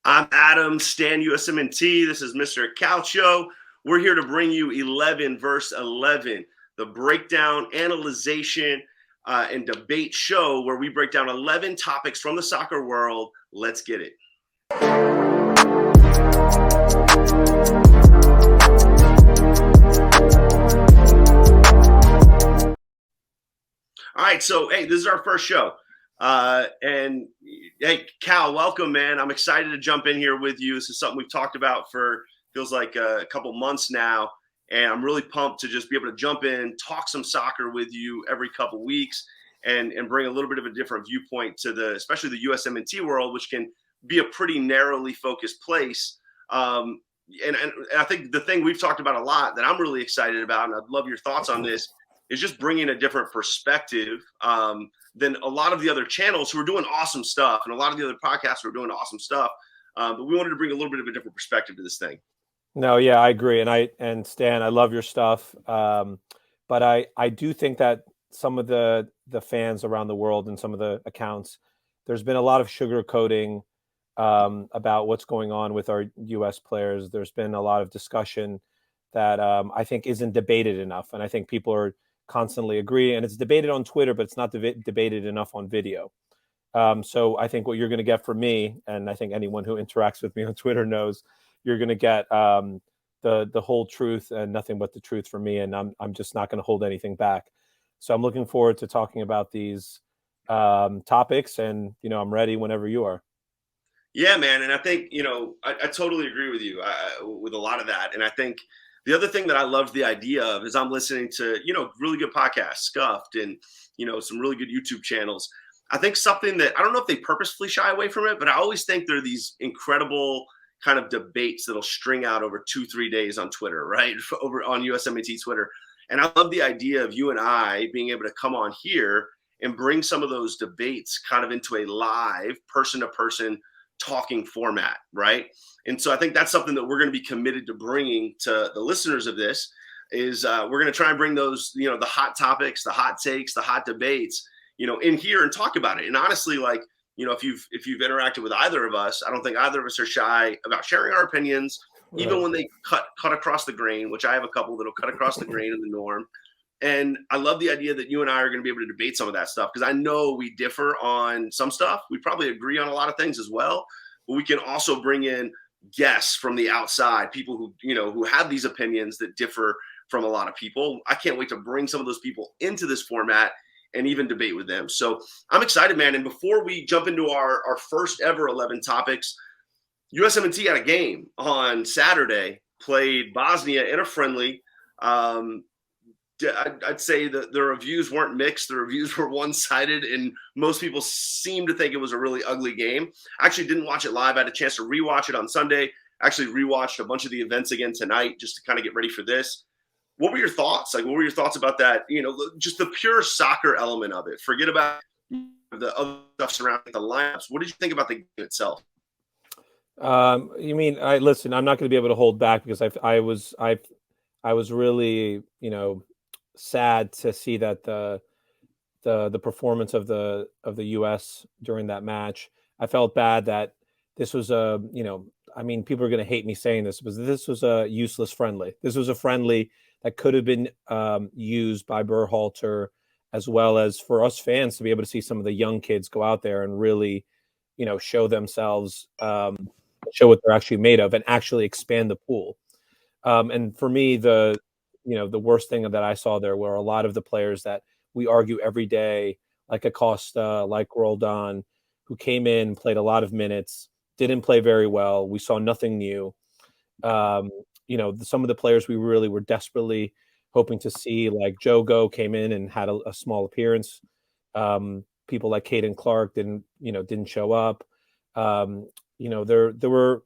I'm Adam, Stan USMNT. This is Mr. Calcio. We're here to bring you 11 verse 11, the breakdown, analyzation, and debate show where we break down 11 topics from the soccer world. Let's get it. All right, so hey, this is our first show. And hey, Cal, welcome, man. I'm excited to jump in here with you. This is something we've talked about for feels like a couple months now, and I'm really pumped to just be able to jump in, talk some soccer with you every couple weeks, and bring a little bit of a different viewpoint to especially the USMNT world, which can be a pretty narrowly focused place. And I think the thing we've talked about a lot that I'm really excited about, and I'd love your thoughts on this, is just bringing a different perspective than a lot of the other channels who are doing awesome stuff, and a lot of the other podcasts who are doing awesome stuff. But we wanted to bring a little bit of a different perspective to this thing. No, yeah, I agree. And Stan, I love your stuff. But I do think that some of the fans around the world and some of the accounts, there's been a lot of sugarcoating about what's going on with our U.S. players. There's been a lot of discussion that I think isn't debated enough. And I think people are constantly agree, and it's debated on Twitter, but it's not debated enough on video. So I think what you're going to get from me, and I think anyone who interacts with me on Twitter knows, you're going to get the whole truth and nothing but the truth from me, and I'm just not going to hold anything back. So I'm looking forward to talking about these topics, and I'm ready whenever you are. Yeah, man, and I think I totally agree with you with a lot of that, and I think the other thing that I love the idea of is I'm listening to, really good podcasts, Scuffed, and, some really good YouTube channels. I think something that I don't know if they purposefully shy away from it, but I always think there are these incredible kind of debates that'll string out over 2-3 days on Twitter, right? Over on USMNT Twitter. And I love the idea of you and I being able to come on here and bring some of those debates kind of into a live person-to-person talking format, right? And so I think that's something that we're going to be committed to bringing to the listeners of this is we're going to try and bring those, the hot topics, the hot takes, the hot debates, in here and talk about it. And honestly, like, if you've interacted with either of us, I don't think either of us are shy about sharing our opinions, right, even when they cut across the grain, which I have a couple that'll cut across the grain of the norm. And I love the idea that you and I are going to be able to debate some of that stuff, because I know we differ on some stuff. We probably agree on a lot of things as well, but we can also bring in guests from the outside, people who have these opinions that differ from a lot of people. I can't wait to bring some of those people into this format and even debate with them. So I'm excited, man. And before we jump into our first ever 11 topics, USMNT had a game on Saturday, played Bosnia in a friendly. I'd say that the reviews weren't mixed. The reviews were one-sided, and most people seem to think it was a really ugly game. I actually didn't watch it live. I had a chance to rewatch it on Sunday. Actually rewatched a bunch of the events again tonight just to kind of get ready for this. What were your thoughts? Like, what were your thoughts about that? Just the pure soccer element of it. Forget about the other stuff surrounding the lineups. What did you think about the game itself? You mean, listen, I'm not going to be able to hold back, because I was really, sad to see that the performance of the U.S. during that match. I felt bad that this was people are going to hate me saying this, but this was a useless friendly. This was a friendly that could have been used by Berhalter, as well as for us fans to be able to see some of the young kids go out there and really, show themselves, show what they're actually made of, and actually expand the pool. And for me, the worst thing that I saw there were a lot of the players that we argue every day, like Acosta, like Roldan, who came in, played a lot of minutes, didn't play very well. We saw nothing new. Some of the players we really were desperately hoping to see, like Jogo, came in and had a small appearance. People like Caden Clark didn't show up. There were,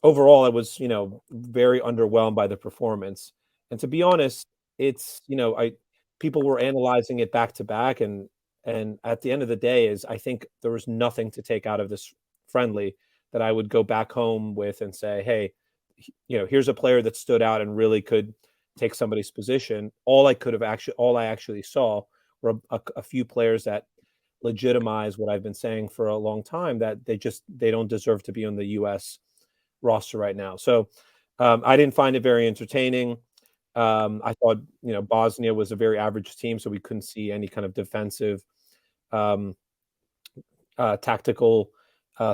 overall, I was, very underwhelmed by the performance. And to be honest, it's, people were analyzing it back to back. And at the end of the day I think there was nothing to take out of this friendly that I would go back home with and say, hey, here's a player that stood out and really could take somebody's position. All I actually saw were a few players that legitimize what I've been saying for a long time, that they don't deserve to be on the U.S. roster right now. So I didn't find it very entertaining. I thought, Bosnia was a very average team, so we couldn't see any kind of defensive, tactical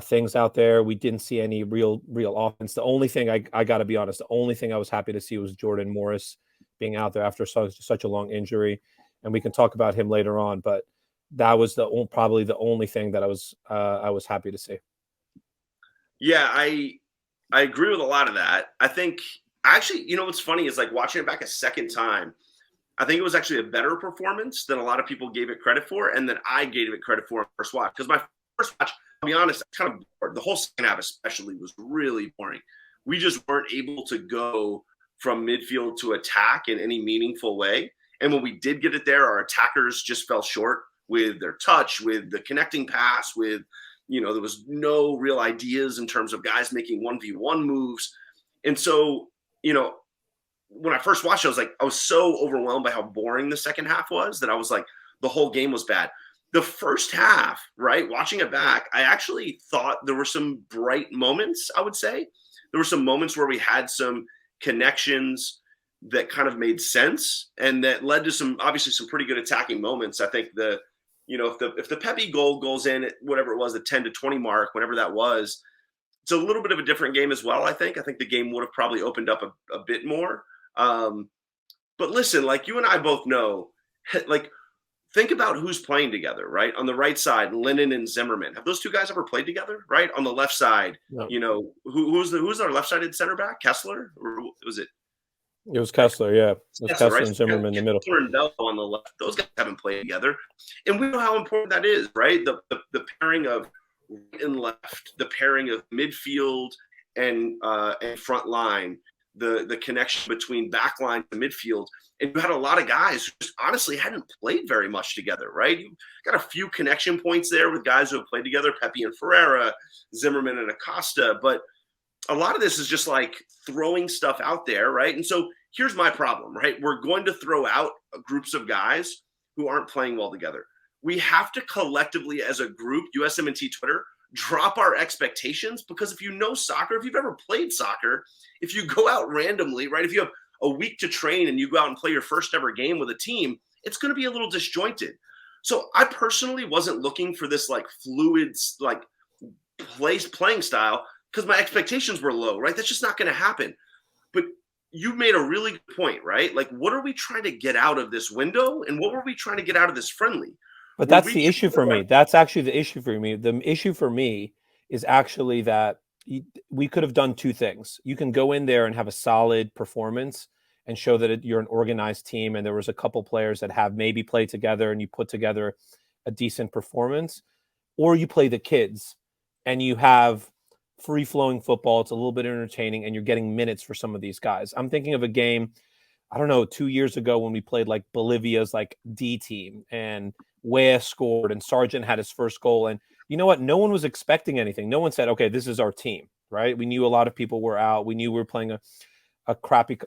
things out there. We didn't see any real offense. The only thing I got to be honest, the only thing I was happy to see was Jordan Morris being out there after such a long injury, and we can talk about him later on. But that was probably the only thing that I was happy to see. Yeah, I agree with a lot of that. I think actually, what's funny is like watching it back a second time, I think it was actually a better performance than a lot of people gave it credit for, and then I gave it credit for first watch. Because my first watch, I'll be honest, I kind of bored. The whole second half especially was really boring. We just weren't able to go from midfield to attack in any meaningful way. And when we did get it there, our attackers just fell short with their touch, with the connecting pass, with, there was no real ideas in terms of guys making 1v1 moves. And so, when I first watched it, I was so overwhelmed by how boring the second half was that I was like, the whole game was bad. The first half, right, watching it back, I actually thought there were some bright moments, I would say. There were some moments where we had some connections that kind of made sense and that led to obviously some pretty good attacking moments. I think if the Pepe goal goes in at whatever it was, the 10 to 20 mark, whatever that was, it's a little bit of a different game as well. I think the game would have probably opened up a bit more. But listen, like you and I both know, like think about who's playing together, right? On the right side, Lennon and Zimmerman. Have those two guys ever played together, right? On the left side, No. who's our left-sided center back? Kessler, or was it? It was Kessler, yeah. It was Kessler, right? and Zimmerman in the middle. Kessler and Bell on the left. Those guys haven't played together, and we know how important that is, right? The pairing of right and left, the pairing of midfield and front line, the connection between back line to midfield. And you had a lot of guys who just honestly hadn't played very much together, right? You got a few connection points there with guys who have played together, Pepe and Ferreira, Zimmerman and Acosta. But a lot of this is just like throwing stuff out there, right? And so here's my problem, right? We're going to throw out groups of guys who aren't playing well together. We have to collectively as a group, USMNT Twitter, drop our expectations, because if you know soccer, if you've ever played soccer, if you go out randomly, right, if you have a week to train and you go out and play your first ever game with a team, it's going to be a little disjointed. So I personally wasn't looking for this like fluid, like playing style, because my expectations were low, right? That's just not going to happen. But you made a really good point, right? Like, what are we trying to get out of this window, and what were we trying to get out of this friendly? But that's the issue for me. That's actually the issue for me. The issue for me is actually that we could have done two things. You can go in there and have a solid performance and show that you're an organized team, and there was a couple players that have maybe played together and you put together a decent performance, or you play the kids and you have free-flowing football. It's a little bit entertaining and you're getting minutes for some of these guys. I'm thinking of a game, I don't know, 2 years ago when we played like Bolivia's like D team, and Wea scored and Sargent had his first goal. And you know what? No one was expecting anything. No one said, okay, this is our team, right? We knew a lot of people were out. We knew we were playing a crappy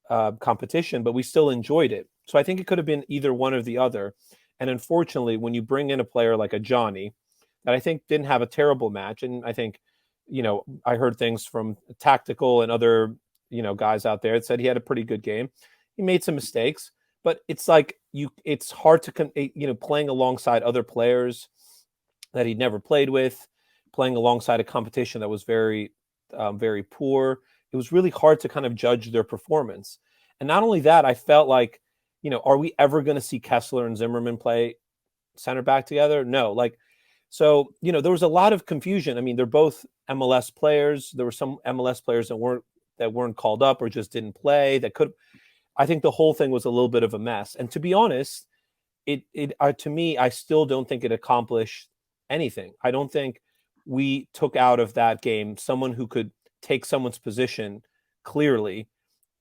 competition, but we still enjoyed it. So I think it could have been either one or the other. And unfortunately, when you bring in a player like a Johnny, that I think didn't have a terrible match, and I think, I heard things from Tactical and other, guys out there that said he had a pretty good game. He made some mistakes, but it's like it's hard to, playing alongside other players that he'd never played with, playing alongside a competition that was very, very poor. It was really hard to kind of judge their performance. And not only that, I felt like, are we ever going to see Kessler and Zimmerman play center back together? No. So, there was a lot of confusion. I mean, they're both MLS players. There were some MLS players that weren't called up or just didn't play. I think the whole thing was a little bit of a mess. And to be honest, to me, I still don't think it accomplished anything. I don't think we took out of that game someone who could take someone's position clearly,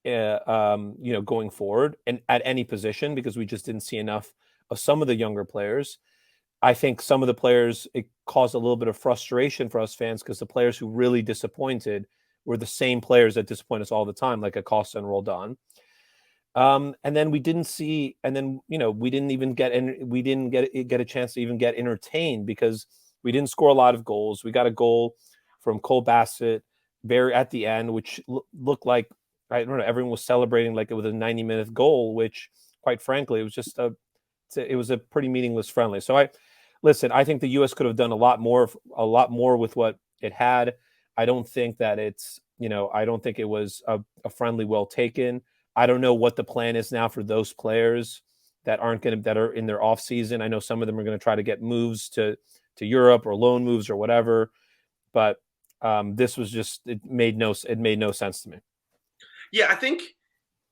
going forward and at any position, because we just didn't see enough of some of the younger players. I think some of the players, it caused a little bit of frustration for us fans, because the players who really disappointed were the same players that disappoint us all the time, like Acosta and Roldan. And then we didn't see, and then we didn't even get, and we didn't get a chance to even get entertained because we didn't score a lot of goals. We got a goal from Cole Bassett very at the end, which looked like, I don't know, everyone was celebrating like it was a 90-minute goal, which quite frankly, it was just it was a pretty meaningless friendly. So I think the U.S. could have done a lot more with what it had. I don't think that I don't think it was a friendly well taken. I don't know what the plan is now for those players that are in their off season. I know some of them are going to try to get moves to Europe or loan moves or whatever, but this was just, it made no sense to me. Yeah, I think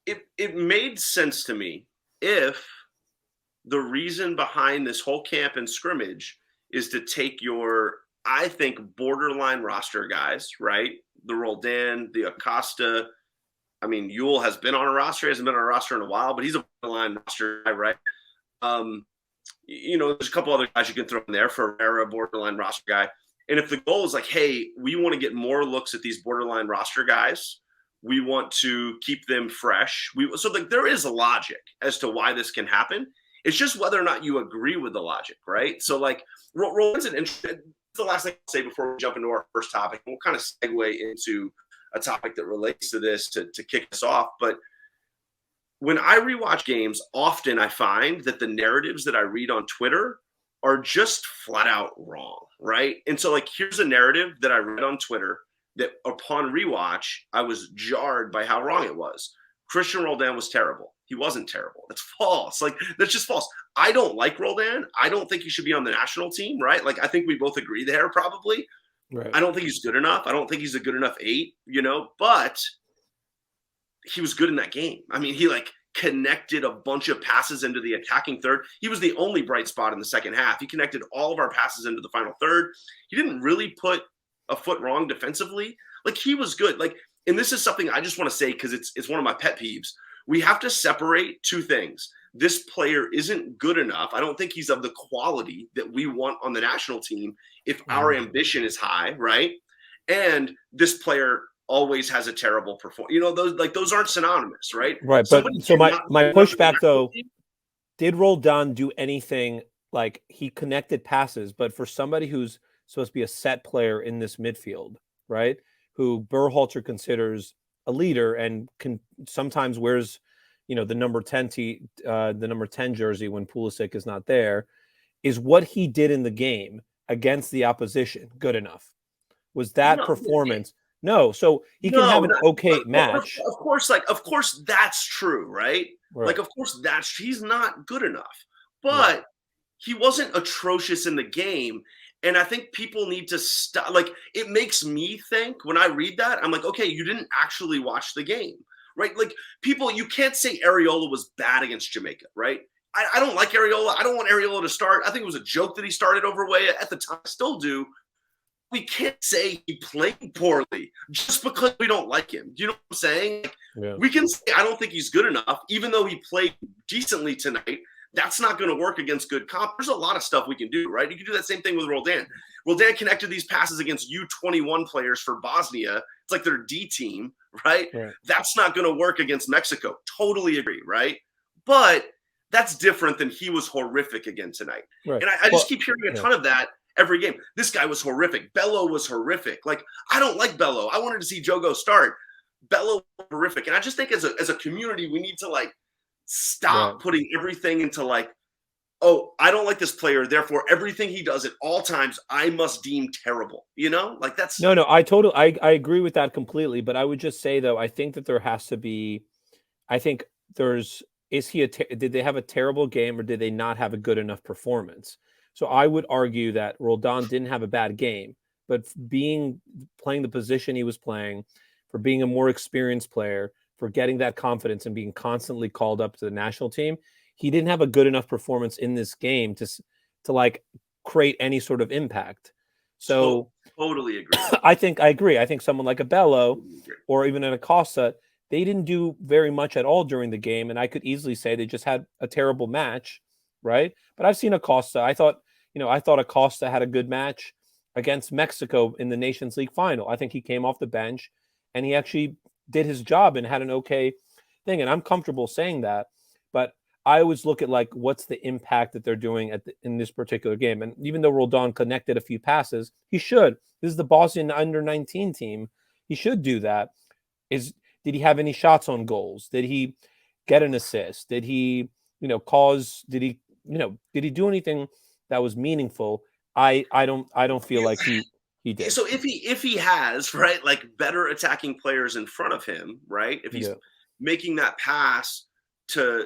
it made sense to me if the reason behind this whole camp and scrimmage is to take your, I think, borderline roster guys, right? The Roldan, the Acosta. I mean, Yule has been on a roster. He hasn't been on a roster in a while, but he's a borderline roster guy, right? There's a couple other guys you can throw in there. Ferreira, borderline roster guy. And if the goal is like, hey, we want to get more looks at these borderline roster guys, we want to keep them fresh. There is a logic as to why this can happen. It's just whether or not you agree with the logic, right? So, like, Roland's an interesting. The last thing I'll say before we jump into our first topic, we'll kind of segue into a topic that relates to this to kick us off. But when I rewatch games, often I find that the narratives that I read on Twitter are just flat out wrong, right? And so, like, here's a narrative that I read on Twitter that upon rewatch, I was jarred by how wrong it was. Christian Roldan was terrible. He wasn't terrible. That's false. Like, that's just false. I don't like Roldan. I don't think he should be on the national team, right? Like, I think we both agree there probably. Right. I don't think he's good enough. I don't think he's a good enough 8, but he was good in that game. I mean, he like connected a bunch of passes into the attacking third. He was the only bright spot in the second half. He connected all of our passes into the final third. He didn't really put a foot wrong defensively. Like, he was good. Like, and this is something I just want to say because it's one of my pet peeves. We have to separate two things. This player isn't good enough. I don't think he's of the quality that we want on the national team if our ambition is high, right? And this player always has a terrible performance. Those aren't synonymous, right? Right. But so my pushback though, did Roldan do anything? Like, he connected passes, but for somebody who's supposed to be a set player in this midfield, right? Who Berhalter considers a leader and can sometimes wears, the number 10 jersey when Pulisic is not there, is what he did in the game against the opposition good enough? Was that performance? No. So he can have an okay match. Of course, that's true, right? Like, of course he's not good enough, but he wasn't atrocious in the game. And I think people need to stop. Like, it makes me think when I read that, I'm like, okay, you didn't actually watch the game, right? Like, you can't say Areola was bad against Jamaica, right? I don't like Areola. I don't want Areola to start. I think it was a joke that he started over Weah at the time. I still do. We can't say he played poorly just because we don't like him. Do you know what I'm saying? We can say I don't think he's good enough, even though he played decently tonight. That's not going to work against good comp. There's a lot of stuff we can do, right? You can do that same thing with Roldan. Roldan connected these passes against U21 players for Bosnia. It's like their D team, right? That's not going to work against Mexico. Totally agree, right? But that's different than he was horrific again tonight. And I just keep hearing a ton of that every game. This guy was horrific. Bello was horrific. Like, I don't like Bello. I wanted to see Jogo start. Bello was horrific. And I just think as a community, we need to, like, stop putting everything into, like, oh, I don't like this player, therefore everything he does at all times I must deem terrible. Like, that's no. I agree with that completely. But I would just say, though, I think that there has to be. I think did they have a terrible game or did they not have a good enough performance? So I would argue that Roldan didn't have a bad game, but playing the position he was playing, for being a more experienced player, for getting that confidence and being constantly called up to the national team, he didn't have a good enough performance in this game to like create any sort of impact. So totally agree. I agree. I think someone like a Bello or even an Acosta, they didn't do very much at all during the game, and I could easily say they just had a terrible match, right? But I've seen Acosta. I thought Acosta had a good match against Mexico in the Nations League final. I think he came off the bench and he actually did his job and had an okay thing, and I'm comfortable saying that. But I always look at like what's the impact that they're doing in this particular game. And even though Roldan connected a few passes, he should. This is the Bosnian under-19 team. He should do that. Did he have any shots on goals? Did he get an assist? Did he, did he do anything that was meaningful? I don't feel like he did. So if he has, right, like better attacking players in front of him, right? If he's making that pass to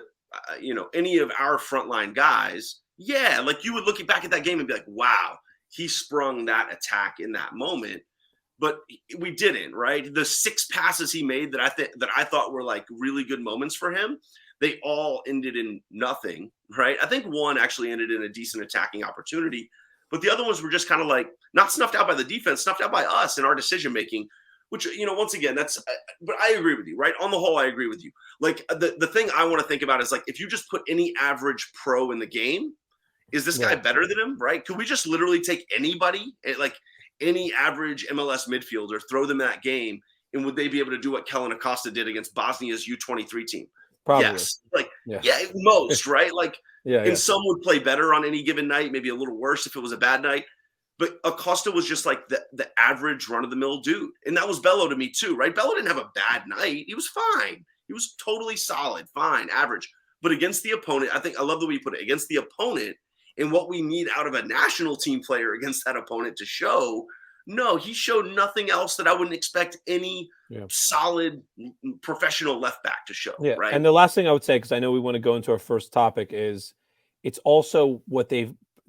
any of our frontline guys, yeah, like you would look back at that game and be like, wow, he sprung that attack in that moment. But we didn't, right? The 6 passes he made that I thought were like really good moments for him, they all ended in nothing, right? I think one actually ended in a decent attacking opportunity, but the other ones were just kind of like not snuffed out by the defense, snuffed out by us in our decision making. Which, once again, but I agree with you, right? On the whole, I agree with you. Like the thing I want to think about is like, if you just put any average pro in the game, is this guy better than him, right? Could we just literally take anybody, like any average MLS midfielder, throw them in that game, and would they be able to do what Kellen Acosta did against Bosnia's U23 team? Probably. Yes. Like, most, right? Like, and some would play better on any given night, maybe a little worse if it was a bad night. But Acosta was just like the average run-of-the-mill dude. And that was Bello to me too, right? Bello didn't have a bad night. He was fine. He was totally solid, fine, average. But against the opponent, I love the way you put it, against the opponent and what we need out of a national team player against that opponent to show, no, he showed nothing else that I wouldn't expect any solid professional left back to show, right? And the last thing I would say, because I know we want to go into our first topic, is it's also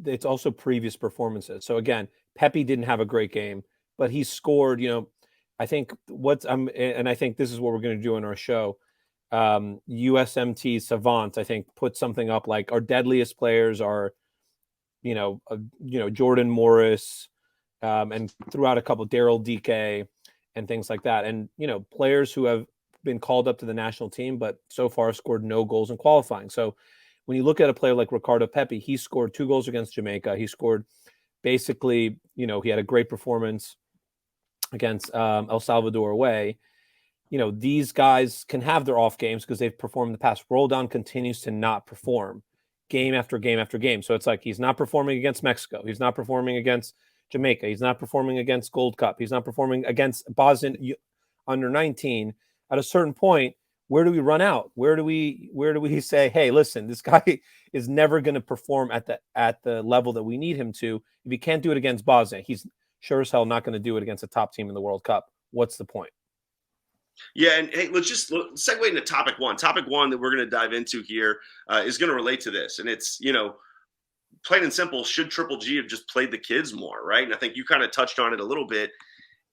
it's also previous performances. So again, Pepe didn't have a great game, but he scored, I think and I think this is what we're going to do in our show. USMT Savant, I think, put something up like our deadliest players are, Jordan Morris, and throughout a couple, Daryl DK and things like that. And, players who have been called up to the national team, but so far scored no goals in qualifying. So when you look at a player like Ricardo Pepe, he scored 2 goals against Jamaica. He scored basically, he had a great performance against El Salvador away. These guys can have their off games because they've performed in the past. Roldan continues to not perform game after game after game. So it's like he's not performing against Mexico. He's not performing against Jamaica. He's not performing against Gold Cup. He's not performing against Bosnia under 19. At a certain point, where do we run out? Where do we say, hey, listen, this guy is never going to perform at the level that we need him to. If he can't do it against Bosnia, he's sure as hell not going to do it against a top team in the World Cup. What's the point? Yeah, and hey, let's segue into topic one. Topic one that we're going to dive into here is going to relate to this, and it's plain and simple. Should Triple G have just played the kids more, right? And I think you kind of touched on it a little bit,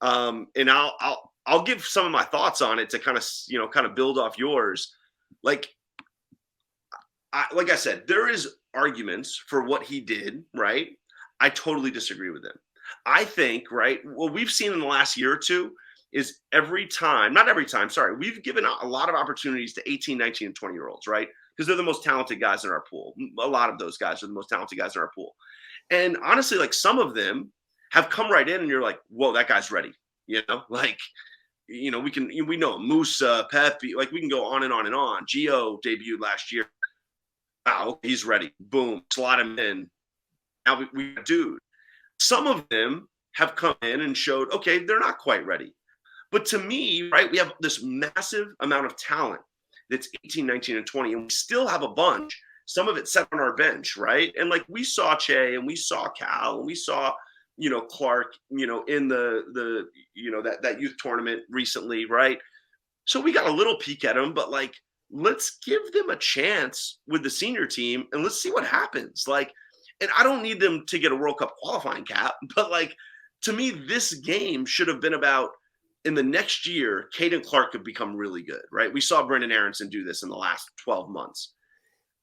and I'll give some of my thoughts on it to kind of build off yours. Like I said, there is arguments for what he did, right? I totally disagree with him. I think, right, what we've seen in the last year or two is we've given a lot of opportunities to 18, 19, and 20-year-olds, right? Because they're the most talented guys in our pool. A lot of those guys are the most talented guys in our pool. And honestly, like some of them have come right in and you're like, whoa, that guy's ready. We know Musa, Pepe, like we can go on and on and on. Gio debuted last year. Wow, he's ready. Boom, slot him in. Now we dude. Some of them have come in and showed, okay, they're not quite ready. But to me, right, we have this massive amount of talent that's 18, 19, and 20, and we still have a bunch. Some of it set on our bench, right? And like we saw Che and we saw Cal and we saw, Clark, in the that youth tournament recently, right? So we got a little peek at them, but like, let's give them a chance with the senior team and let's see what happens. Like, and I don't need them to get a World Cup qualifying cap, but like, to me, this game should have been about in the next year, Caden Clark could become really good, right? We saw Brendan Aronson do this in the last 12 months.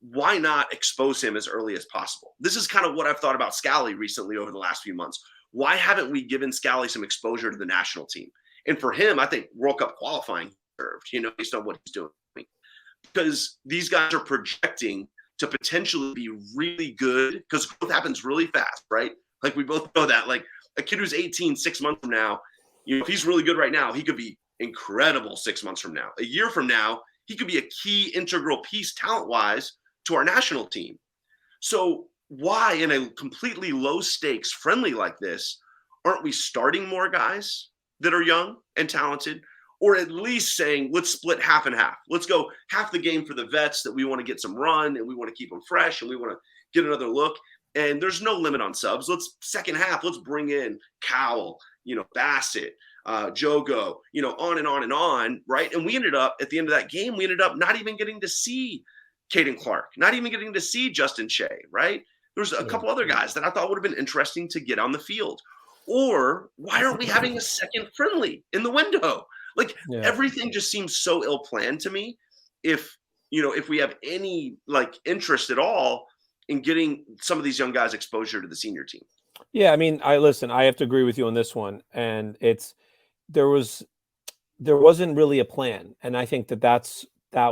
Why not expose him as early as possible? This is kind of what I've thought about Scally recently over the last few months. Why haven't we given Scally some exposure to the national team? And for him, I think World Cup qualifying served, based on what he's doing. Because these guys are projecting to potentially be really good because growth happens really fast, right? Like we both know that. Like a kid who's 18, 6 months from now, if he's really good right now, he could be incredible 6 months from now. A year from now, he could be a key integral piece talent-wise to our national team. So why, in a completely low stakes friendly like this, aren't we starting more guys that are young and talented? Or at least saying, let's split half and half. Let's go half the game for the vets that we want to get some run and we want to keep them fresh and we want to get another look. And there's no limit on subs. Let's second half, let's bring in Cowell, Bassett, Jogo, on and on and on, right? And we ended up at the end of that game, we ended up not even getting to see Caden Clark, not even getting to see Justin Shea, right? There's a couple other guys that I thought would have been interesting to get on the field. Or why aren't we having a second friendly in the window? Like everything just seems so ill planned to me. If we have any interest at all in getting some of these young guys exposure to the senior team. Yeah, I mean, I have to agree with you on this one. And there wasn't really a plan. And I think that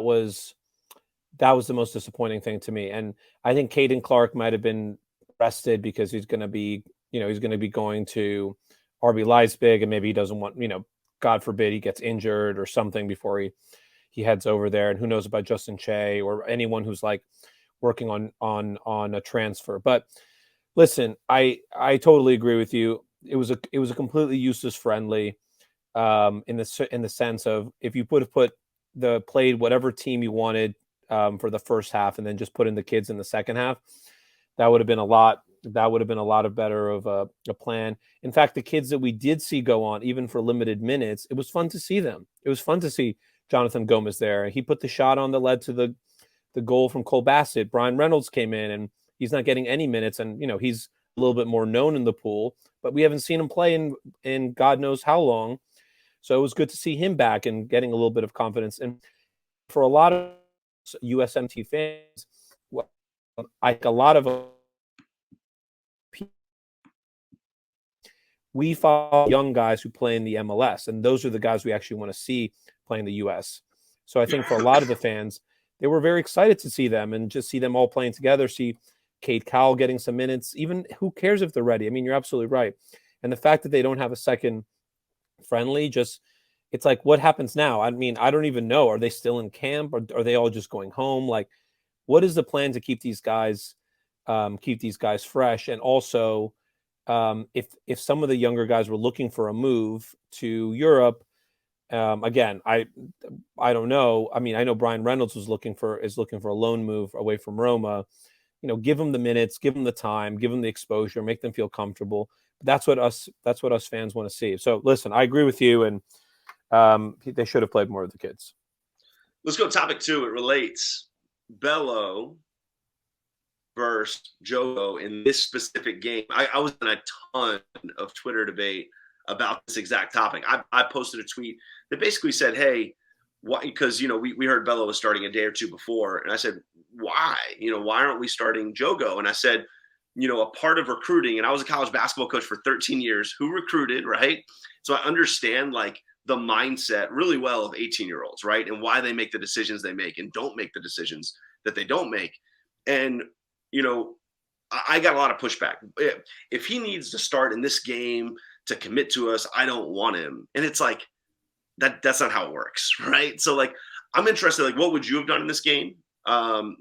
was the most disappointing thing to me. And I think Caden Clark might have been rested because he's going to be going to RB Leipzig, and maybe he doesn't want, God forbid he gets injured or something before he heads over there. And who knows about Justin Shea or anyone who's working on a transfer. But listen, I totally agree with you. It was a completely useless friendly, in the sense of if you played whatever team you wanted for the first half and then just put in the kids in the second half, that would have been a lot of better of a plan. In fact, the kids that we did see go on, even for limited minutes, it was fun to see them. It was fun to see Jonathan Gomez there. He put the shot on that led to the goal from Cole Bassett. Brian Reynolds came in, and he's not getting any minutes, and he's a little bit more known in the pool, but we haven't seen him play in God knows how long. So it was good to see him back and getting a little bit of confidence. And for a lot of USMT fans, a lot of we follow young guys who play in the MLS, and those are the guys we actually want to see playing the US. So I think for a lot of the fans, they were very excited to see them and just see them all playing together, see Cade Cowell getting some minutes. Even who cares if they're ready? I mean, you're absolutely right. And the fact that they don't have a second friendly, it's like, what happens now? I mean, I don't even know. Are they still in camp, or are they all just going home? What is the plan to keep these guys fresh? And also, if some of the younger guys were looking for a move to Europe, again, I don't know. I mean, I know Brian Reynolds is looking for a loan move away from Roma. Give them the minutes, give them the time, give them the exposure, make them feel comfortable. That's what us fans want to see. So listen, I agree with you, and they should have played more of the kids. Let's go topic 2. It relates. Bello versus Jogo in this specific game. I was in a ton of Twitter debate about this exact topic. I posted a tweet that basically said, hey, why? Because, we heard Bello was starting a day or two before. And I said, why? Why aren't we starting Jogo? And I said, a part of recruiting, and I was a college basketball coach for 13 years who recruited, right? So I understand the mindset really well of 18-year-olds, right? And why they make the decisions they make and don't make the decisions that they don't make. And, I got a lot of pushback. If he needs to start in this game to commit to us, I don't want him. And it's like, that's not how it works, right? So I'm interested, what would you have done in this game?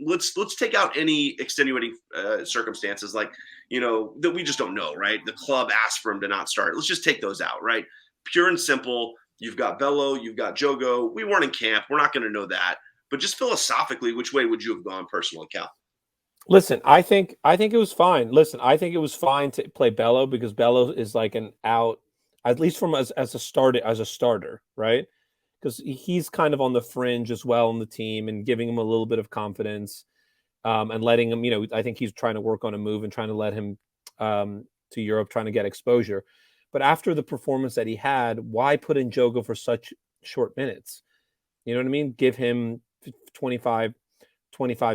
Let's take out any extenuating circumstances, that we just don't know, right? The club asked for him to not start. Let's just take those out, right? Pure and simple. You've got Bello, you've got Jogo. We weren't in camp. We're not going to know that. But just philosophically, which way would you have gone personally, Cal? Listen, I think it was fine. Listen, I think it was fine to play Bello because Bello is an out, at least from as a starter, right? Because he's kind of on the fringe as well on the team and giving him a little bit of confidence, and letting him, I think he's trying to work on a move and trying to let him to Europe, trying to get exposure. But after the performance that he had, why put in Jogo for such short minutes? You know what I mean? Give him 25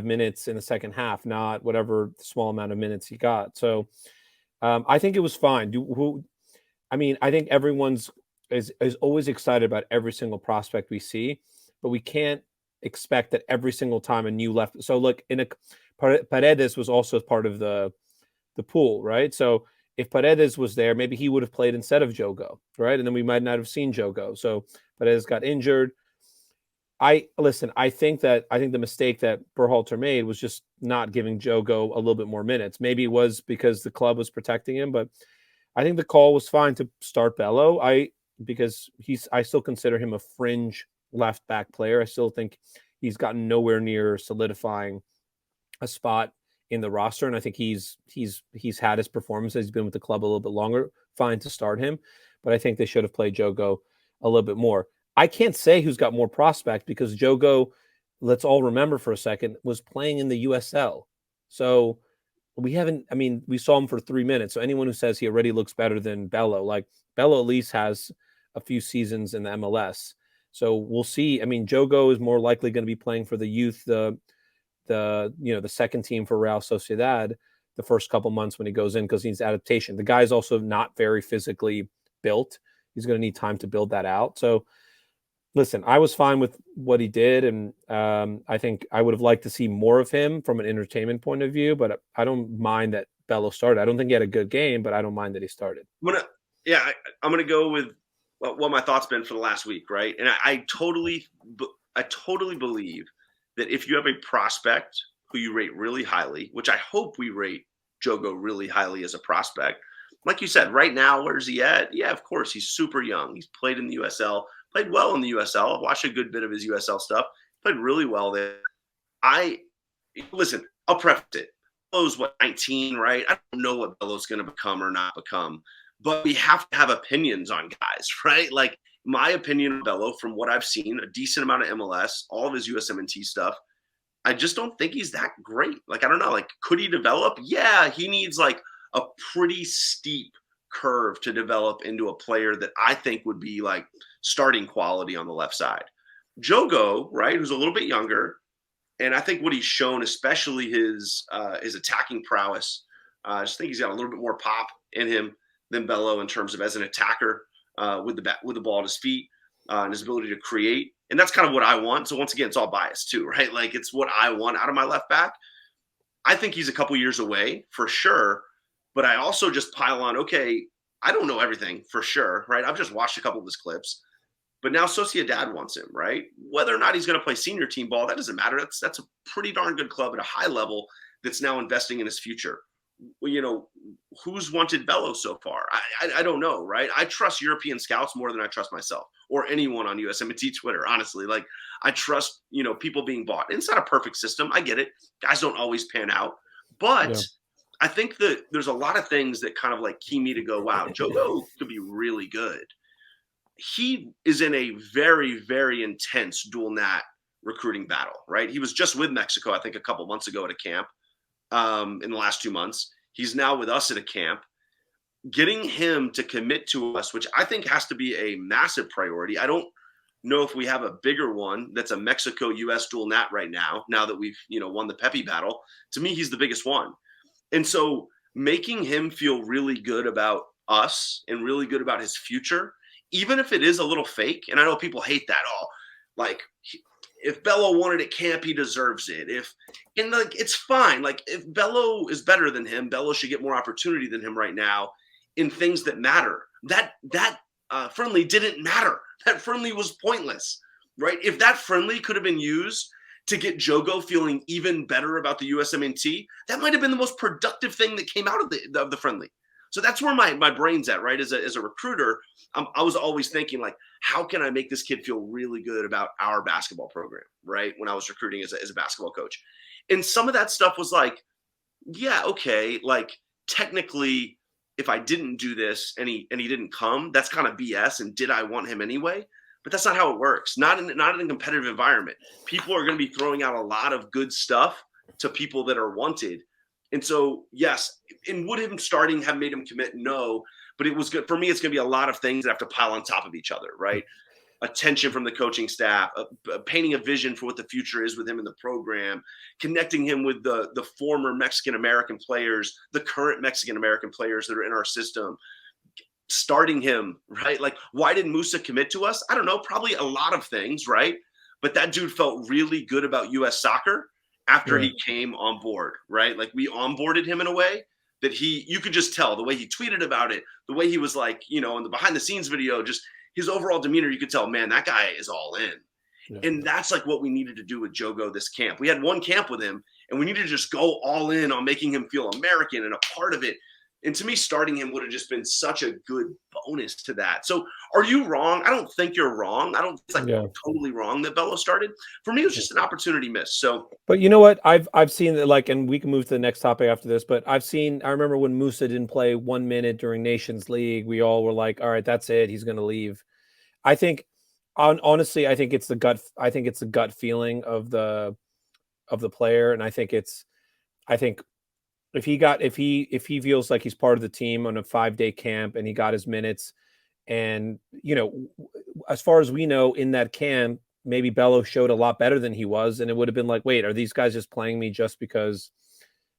minutes in the second half, not whatever small amount of minutes he got. So I think it was fine. I think everyone's is always excited about every single prospect we see, but we can't expect that every single time a new left. So look, Paredes was also part of the pool, right? So if Paredes was there, maybe he would have played instead of Jogo, right? And then we might not have seen Jogo. So Paredes got injured. I think the mistake that Berhalter made was just not giving Jogo a little bit more minutes. Maybe it was because the club was protecting him, but I think the call was fine to start Bello. Because I still consider him a fringe left back player. I still think he's gotten nowhere near solidifying a spot in the roster, and I think he's had his performances. He's been with the club a little bit longer. Fine to start him, but I think they should have played Jogo a little bit more. I can't say who's got more prospect because Jogo, let's all remember for a second, was playing in the USL. So we haven't, I mean, we saw him for 3 minutes. So anyone who says he already looks better than Bello, like Bello at least has a few seasons in the MLS. So we'll see. I mean, Jogo is more likely going to be playing for the youth, the second team for Real Sociedad the first couple months when he goes in because he needs adaptation. The guy's also not very physically built. He's going to need time to build that out. So listen, I was fine with what he did, and I think I would have liked to see more of him from an entertainment point of view, but I don't mind that Bello started. I don't think he had a good game, but I don't mind that he started. I'm gonna go with what my thoughts been for the last week, right? And I totally believe that if you have a prospect who you rate really highly, which I hope we rate Jogo really highly as a prospect, like you said, right now, where's he at? Yeah, of course, he's super young. He's played in the USL, played well in the USL. I've watched a good bit of his USL stuff. Played really well there. Listen, I'll preface it. Bello's 19, right? I don't know what Bello's going to become or not become, but we have to have opinions on guys, right? Like my opinion of Bello, from what I've seen, a decent amount of MLS, all of his USMNT stuff, I just don't think he's that great. Like, I don't know. Like, could he develop? Yeah, he needs like a pretty steep curve to develop into a player that I think would be like starting quality on the left side. Jogo, right, who's a little bit younger, and I think what he's shown, especially his attacking prowess, I just think he's got a little bit more pop in him than Bello in terms of as an attacker with the ball at his feet and his ability to create. And that's kind of what I want. So once again, it's all biased too, right? Like it's what I want out of my left back. I think he's a couple years away for sure. But I also just pile on, okay, I don't know everything for sure, right? I've just watched a couple of his clips. But now Sociedad wants him, right? Whether or not he's going to play senior team ball, that doesn't matter. That's a pretty darn good club at a high level that's now investing in his future. You know, who's wanted Bello so far? I don't know, right? I trust European scouts more than I trust myself or anyone on USMNT Twitter, honestly. Like, I trust, people being bought. And it's not a perfect system. I get it. Guys don't always pan out. But I think that there's a lot of things that kind of like key me to go, wow, Jogo could be really good. He is in a very, very intense dual nat recruiting battle, right? He was just with Mexico, I think, a couple months ago at a camp in the last 2 months. He's now with us at a camp. Getting him to commit to us, which I think has to be a massive priority. I don't know if we have a bigger one that's a Mexico-U.S. dual nat right now that we've, won the Pepe battle. To me, he's the biggest one. And so making him feel really good about us and really good about his future, even if it is a little fake, and I know people hate that, like if Bello wanted at camp, he deserves it. It's fine. Like if Bello is better than him, Bello should get more opportunity than him right now in things that matter. That friendly didn't matter. That friendly was pointless, right? If that friendly could have been used to get Jogo feeling even better about the USMNT, that might have been the most productive thing that came out of the friendly. So that's where my brain's at, right? As a recruiter, I was always thinking, like, how can I make this kid feel really good about our basketball program, right? When I was recruiting as a basketball coach. And some of that stuff was like, yeah, okay, like technically, if I didn't do this and he didn't come, that's kind of BS. And did I want him anyway? But that's not how it works. Not in a competitive environment. People are going to be throwing out a lot of good stuff to people that are wanted. And so, yes, and would him starting have made him commit? No, but it was good. For me, it's going to be a lot of things that have to pile on top of each other, right? Attention from the coaching staff, painting a vision for what the future is with him in the program, connecting him with the former Mexican-American players, the current Mexican-American players that are in our system, starting him, right? Like, why didn't Musa commit to us? I don't know, probably a lot of things, right? But that dude felt really good about U.S. soccer after he came on board, right? Like we onboarded him in a way that you could just tell the way he tweeted about it, the way he was like, in the behind the scenes video, just his overall demeanor, you could tell, man, that guy is all in. Yeah. And that's like what we needed to do with Jogo this camp. We had one camp with him, and we needed to just go all in on making him feel American and a part of it. And to me, starting him would have just been such a good bonus to that. So are you wrong? I don't think you're wrong. I don't think Yeah. totally wrong that Bello started. For me, it was just an opportunity miss. So But you know what? I've seen that, like, and we can move to the next topic after this, but I remember when Musa didn't play 1 minute during Nations League, we all were like, all right, that's it. He's gonna leave. I think honestly, I think it's the gut feeling of the player. And I think if he feels like he's part of the team on a 5-day camp and he got his minutes, and as far as we know, in that camp, maybe Bello showed a lot better than he was, and it would have been like, wait, are these guys just playing me just because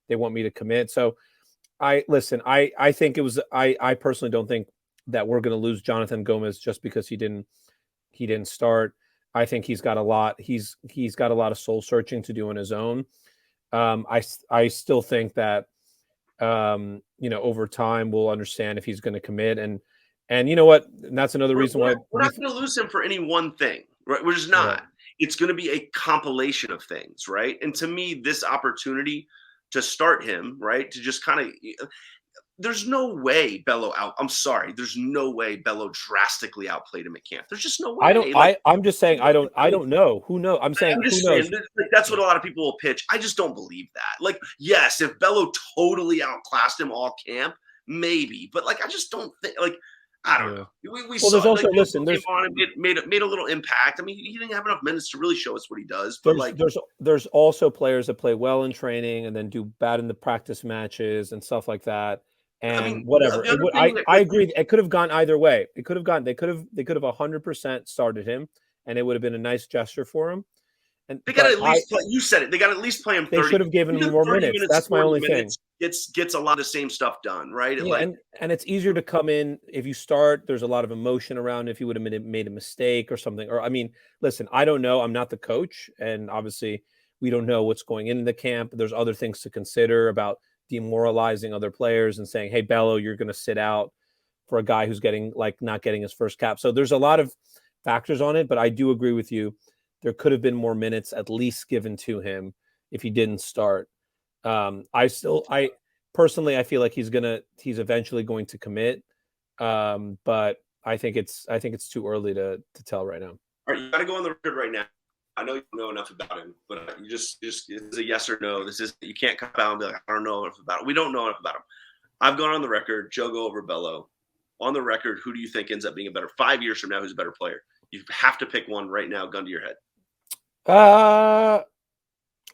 they want me to commit? So I think I personally don't think that we're going to lose Jonathan Gomez just because he didn't start. I think he's got a lot of soul searching to do on his own. I still think that over time we'll understand if he's going to commit, and you know what? And that's another reason why we're not going to lose him for any one thing, right? We're just not. It's going to be a compilation of things, right? And to me, this opportunity to start him, right, to just kind of, there's no way Bello I'm sorry, there's no way Bello drastically outplayed him at camp. There's just no way. I'm just saying I don't know. Who knows? I'm saying who knows? That's what a lot of people will pitch. I just don't believe that. Like, yes, if Bello totally outclassed him all camp, maybe, but like, I just don't think, like, I don't know. We saw, there's also, like, listen, there's on him, made a little impact. I mean, he didn't have enough minutes to really show us what he does. But there's also players that play well in training and then do bad in the practice matches and stuff like that. And I mean, whatever. I agree. It could have gone either way. They could have 100% started him, and it would have been a nice gesture for him. And they got to at least play. You said it. They got to at least play him 30. They should have given him more minutes. That's my only thing. Gets a lot of the same stuff done, right? Yeah, and it's easier to come in if you start. There's a lot of emotion around if you would have made a mistake or something. Or I mean, listen, I don't know. I'm not the coach, and obviously we don't know what's going in the camp. There's other things to consider about demoralizing other players and saying, "Hey, Bello, you're going to sit out for a guy who's not getting his first cap." So there's a lot of factors on it, but I do agree with you. There could have been more minutes at least given to him if he didn't start. I personally feel like he's eventually going to commit. But I think it's too early to tell right now. All right, you got to go on the record right now. I know you know enough about him, but you just it's a yes or no. You can't come out and be like, I don't know enough about him. We don't know enough about him. I've gone on the record, Jogo over Bello. On the record, who do you think ends up being a better 5 years from now? Who's a better player? You have to pick one right now, gun to your head.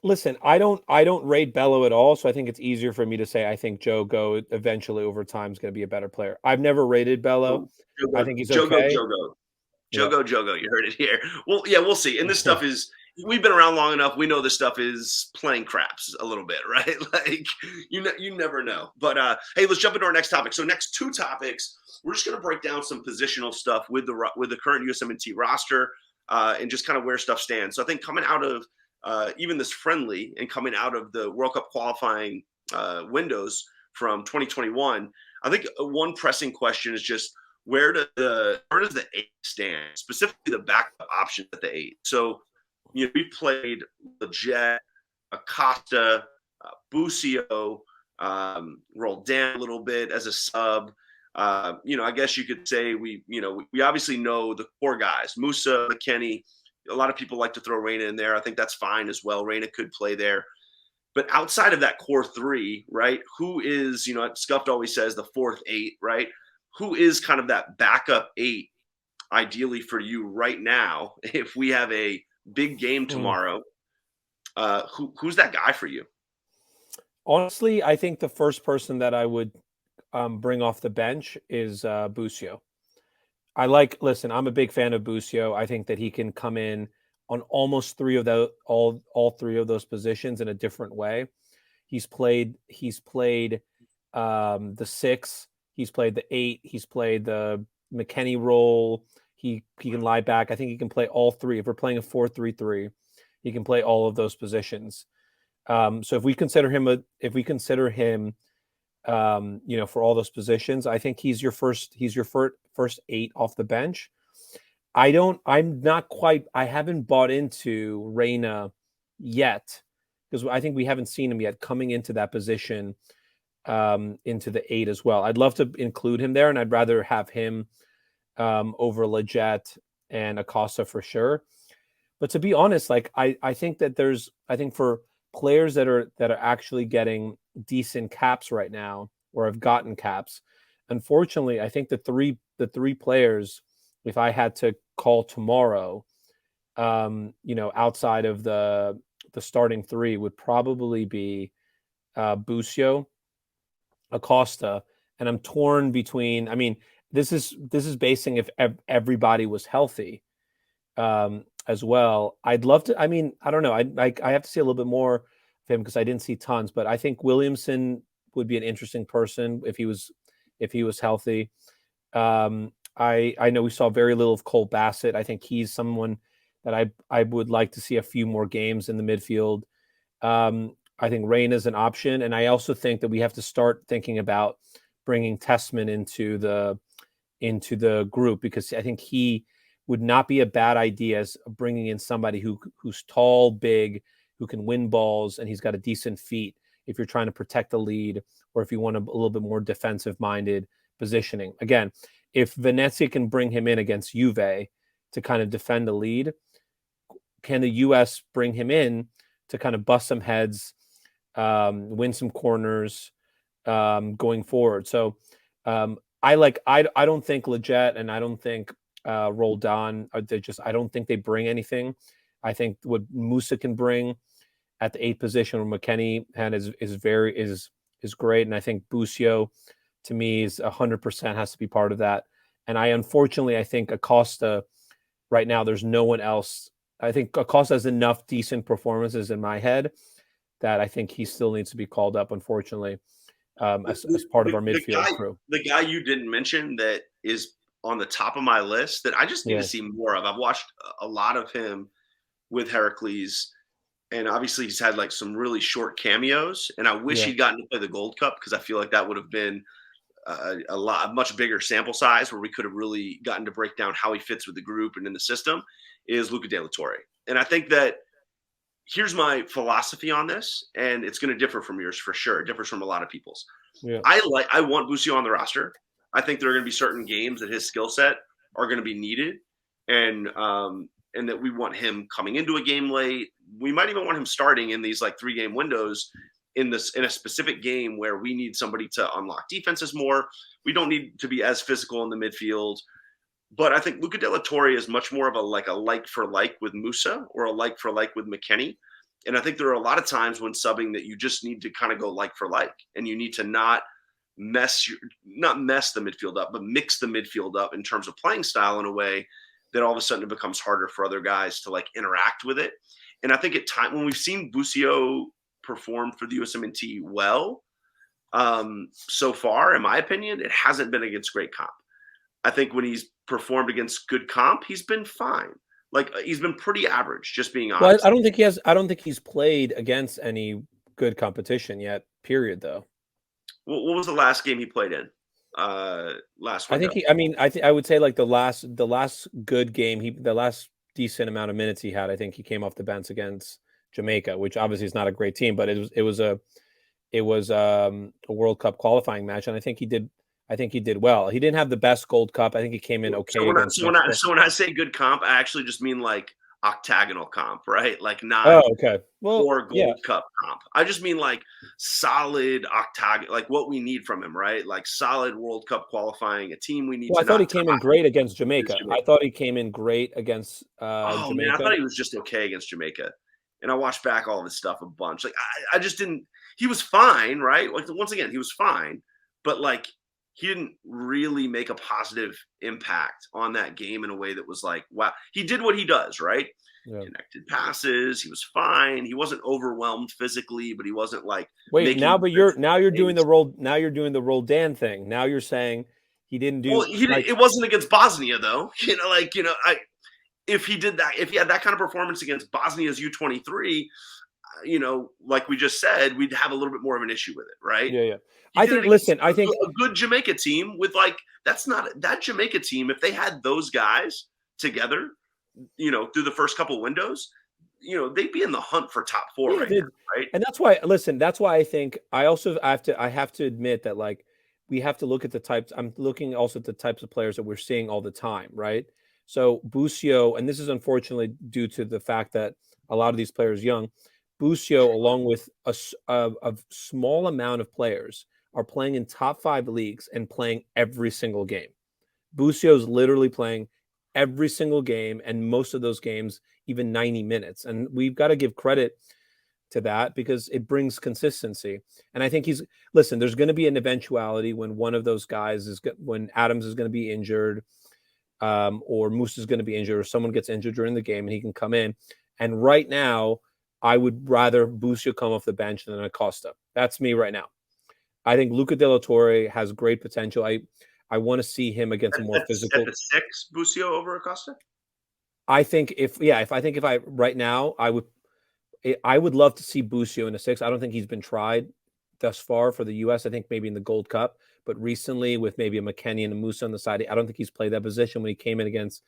Listen, I don't rate Bello at all, so I think it's easier for me to say I think Jogo eventually over time is going to be a better player. I've never rated Bello. I think he's okay. Jogo, you heard it here. Well, yeah, we'll see. And this stuff is, we've been around long enough. We know this stuff is playing craps a little bit, right? Like, you never know. But hey, let's jump into our next topic. So next two topics, we're just going to break down some positional stuff with the current USMNT roster and just kind of where stuff stands. So I think coming out of even this friendly and coming out of the World Cup qualifying windows from 2021, I think one pressing question is just where does the 8 stand, specifically the backup option at the 8. So we played Leggett, Acosta, Busio, rolled down a little bit as a sub. I guess you could say we obviously know the core guys, Musa, McKennie. A lot of people like to throw Reyna in there. I think that's fine as well. Reyna could play there. But outside of that core 3, right, who is, Scuffed always says the fourth 8, right? Who is kind of that backup 8 ideally for you right now? If we have a big game tomorrow, who's that guy for you? Honestly, I think the first person that I would bring off the bench is Busio. Listen, I'm a big fan of Busio. I think that he can come in on almost all 3 of those positions in a different way. He's played the 6, he's played the 8, he's played the McKennie role. He can lie back. I think he can play all 3. If we're playing a 4-3-3, he can play all of those positions. So if we consider him for all those positions, I think he's your first 8 off the bench. I'm not quite. I haven't bought into Reina yet because I think we haven't seen him yet coming into that position, into the 8 as well. I'd love to include him there, and I'd rather have him over Leggett and Acosta for sure. But to be honest, like I think that I think for players that are actually getting decent caps right now or have gotten caps, unfortunately, I think the three players, if I had to call tomorrow, outside of the starting three would probably be Busio, Acosta, and I'm torn between. I mean, this is basing if everybody was healthy, as well. I'd love to. I mean, I don't know. I have to see a little bit more of him because I didn't see tons, but I think Williamson would be an interesting person if he was healthy. I know we saw very little of Cole Bassett. I think he's someone that I would like to see a few more games in the midfield. I think Rain is an option, and I also think that we have to start thinking about bringing Tessman into the group because I think he would not be a bad idea as bringing in somebody who's tall, big, who can win balls, and he's got a decent feet if you're trying to protect the lead or if you want a little bit more defensive-minded positioning. Again, if Venezia can bring him in against Juve to kind of defend the lead, can the U.S. bring him in to kind of bust some heads, win some corners going forward? So I don't think Leggett and I don't think Roldan I don't think they bring anything. I think what Musa can bring at the 8th position or McKennie is great, and I think Busio to me is 100% has to be part of that. And I think Acosta right now there's no one else. I think Acosta has enough decent performances in my head that I think he still needs to be called up. Unfortunately, as part of our midfield crew. The guy you didn't mention that is on the top of my list that I just need to see more of. I've watched a lot of him with Heracles, and obviously he's had like some really short cameos. And I wish he'd gotten to play the Gold Cup because I feel like that would have been a much bigger sample size where we could have really gotten to break down how he fits with the group and in the system. Is Luca De La Torre, and I think that here's my philosophy on this, and it's going to differ from yours for sure. It differs from a lot of people's. Yeah. I want Busio on the roster. I think there are going to be certain games that his skill set are going to be needed, and that we want him coming into a game late. We might even want him starting in these like 3-game windows in a specific game where we need somebody to unlock defenses more. We don't need to be as physical in the midfield. But I think Luca De La Torre is much more of a like for like with Musa or a like for like with McKennie. And I think there are a lot of times when subbing that you just need to kind of go like for like, and you need to not mess the midfield up, but mix the midfield up in terms of playing style in a way that all of a sudden it becomes harder for other guys to like interact with it. And I think at time when we've seen Busio perform for the USMNT well, so far, in my opinion, it hasn't been against great comp. I think when he's performed against good comp, he's been fine. Like he's been pretty average, just being honest. Well, I don't think he's played against any good competition yet. Period, though. What was the last game he played in? Last window? I would say like the last good game the last decent amount of minutes he had. I think he came off the bench against Jamaica, which obviously is not a great team, but it was a World Cup qualifying match, and I think he did well. He didn't have the best Gold Cup. I think he came in okay. So when I say good comp, I actually just mean like octagonal comp, right? Like not or Gold Cup comp. I just mean like solid octagon, like what we need from him, right? Like solid World Cup qualifying, a team we need. Well, I thought he came in great against Jamaica. I thought he came in great against Jamaica. Man, I thought he was just okay against Jamaica. And I watched back all of his stuff a bunch. Like I just didn't. He was fine, right? Like once again, he was fine, but like he didn't really make a positive impact on that game in a way that was like, wow. He did what he does, right? Yeah. Connected passes. He was fine. He wasn't overwhelmed physically, but he wasn't like. Wait, now you're doing the Roldan thing. Now you're saying he didn't do. Well, it wasn't against Bosnia though. If he did that, if he had that kind of performance against Bosnia's U23, like we just said, we'd have a little bit more of an issue with it, right? Yeah. I think a good Jamaica team with like that Jamaica team, if they had those guys, together, through the first couple windows, they'd be in the hunt for top four Yeah, right now, dude. right? And that's why, listen, that's why I think I have to admit that like we have to look at the types. I'm looking also at the types of players that we're seeing all the time, right? So Busio, and this is unfortunately due to the fact that a lot of these players young, Busio, along with a small amount of players, are playing in top 5 leagues and playing every single game. Busio's literally playing every single game, and most of those games even 90 minutes. And we've got to give credit to that because it brings consistency. And I think listen, there's going to be an eventuality when one of those guys when Adams is going to be injured, or Moose is going to be injured, or someone gets injured during the game and he can come in. And right now, I would rather Busio come off the bench than Acosta. That's me right now. I think Luca De La Torre has great potential. I want to see him against a more At physical. the 6, Busio over Acosta? I think if I right now, I would love to see Busio in a 6. I don't think he's been tried thus far for the U.S. I think maybe in the Gold Cup, but recently with maybe a McKennie and a Musa on the side, I don't think he's played that position. When he came in against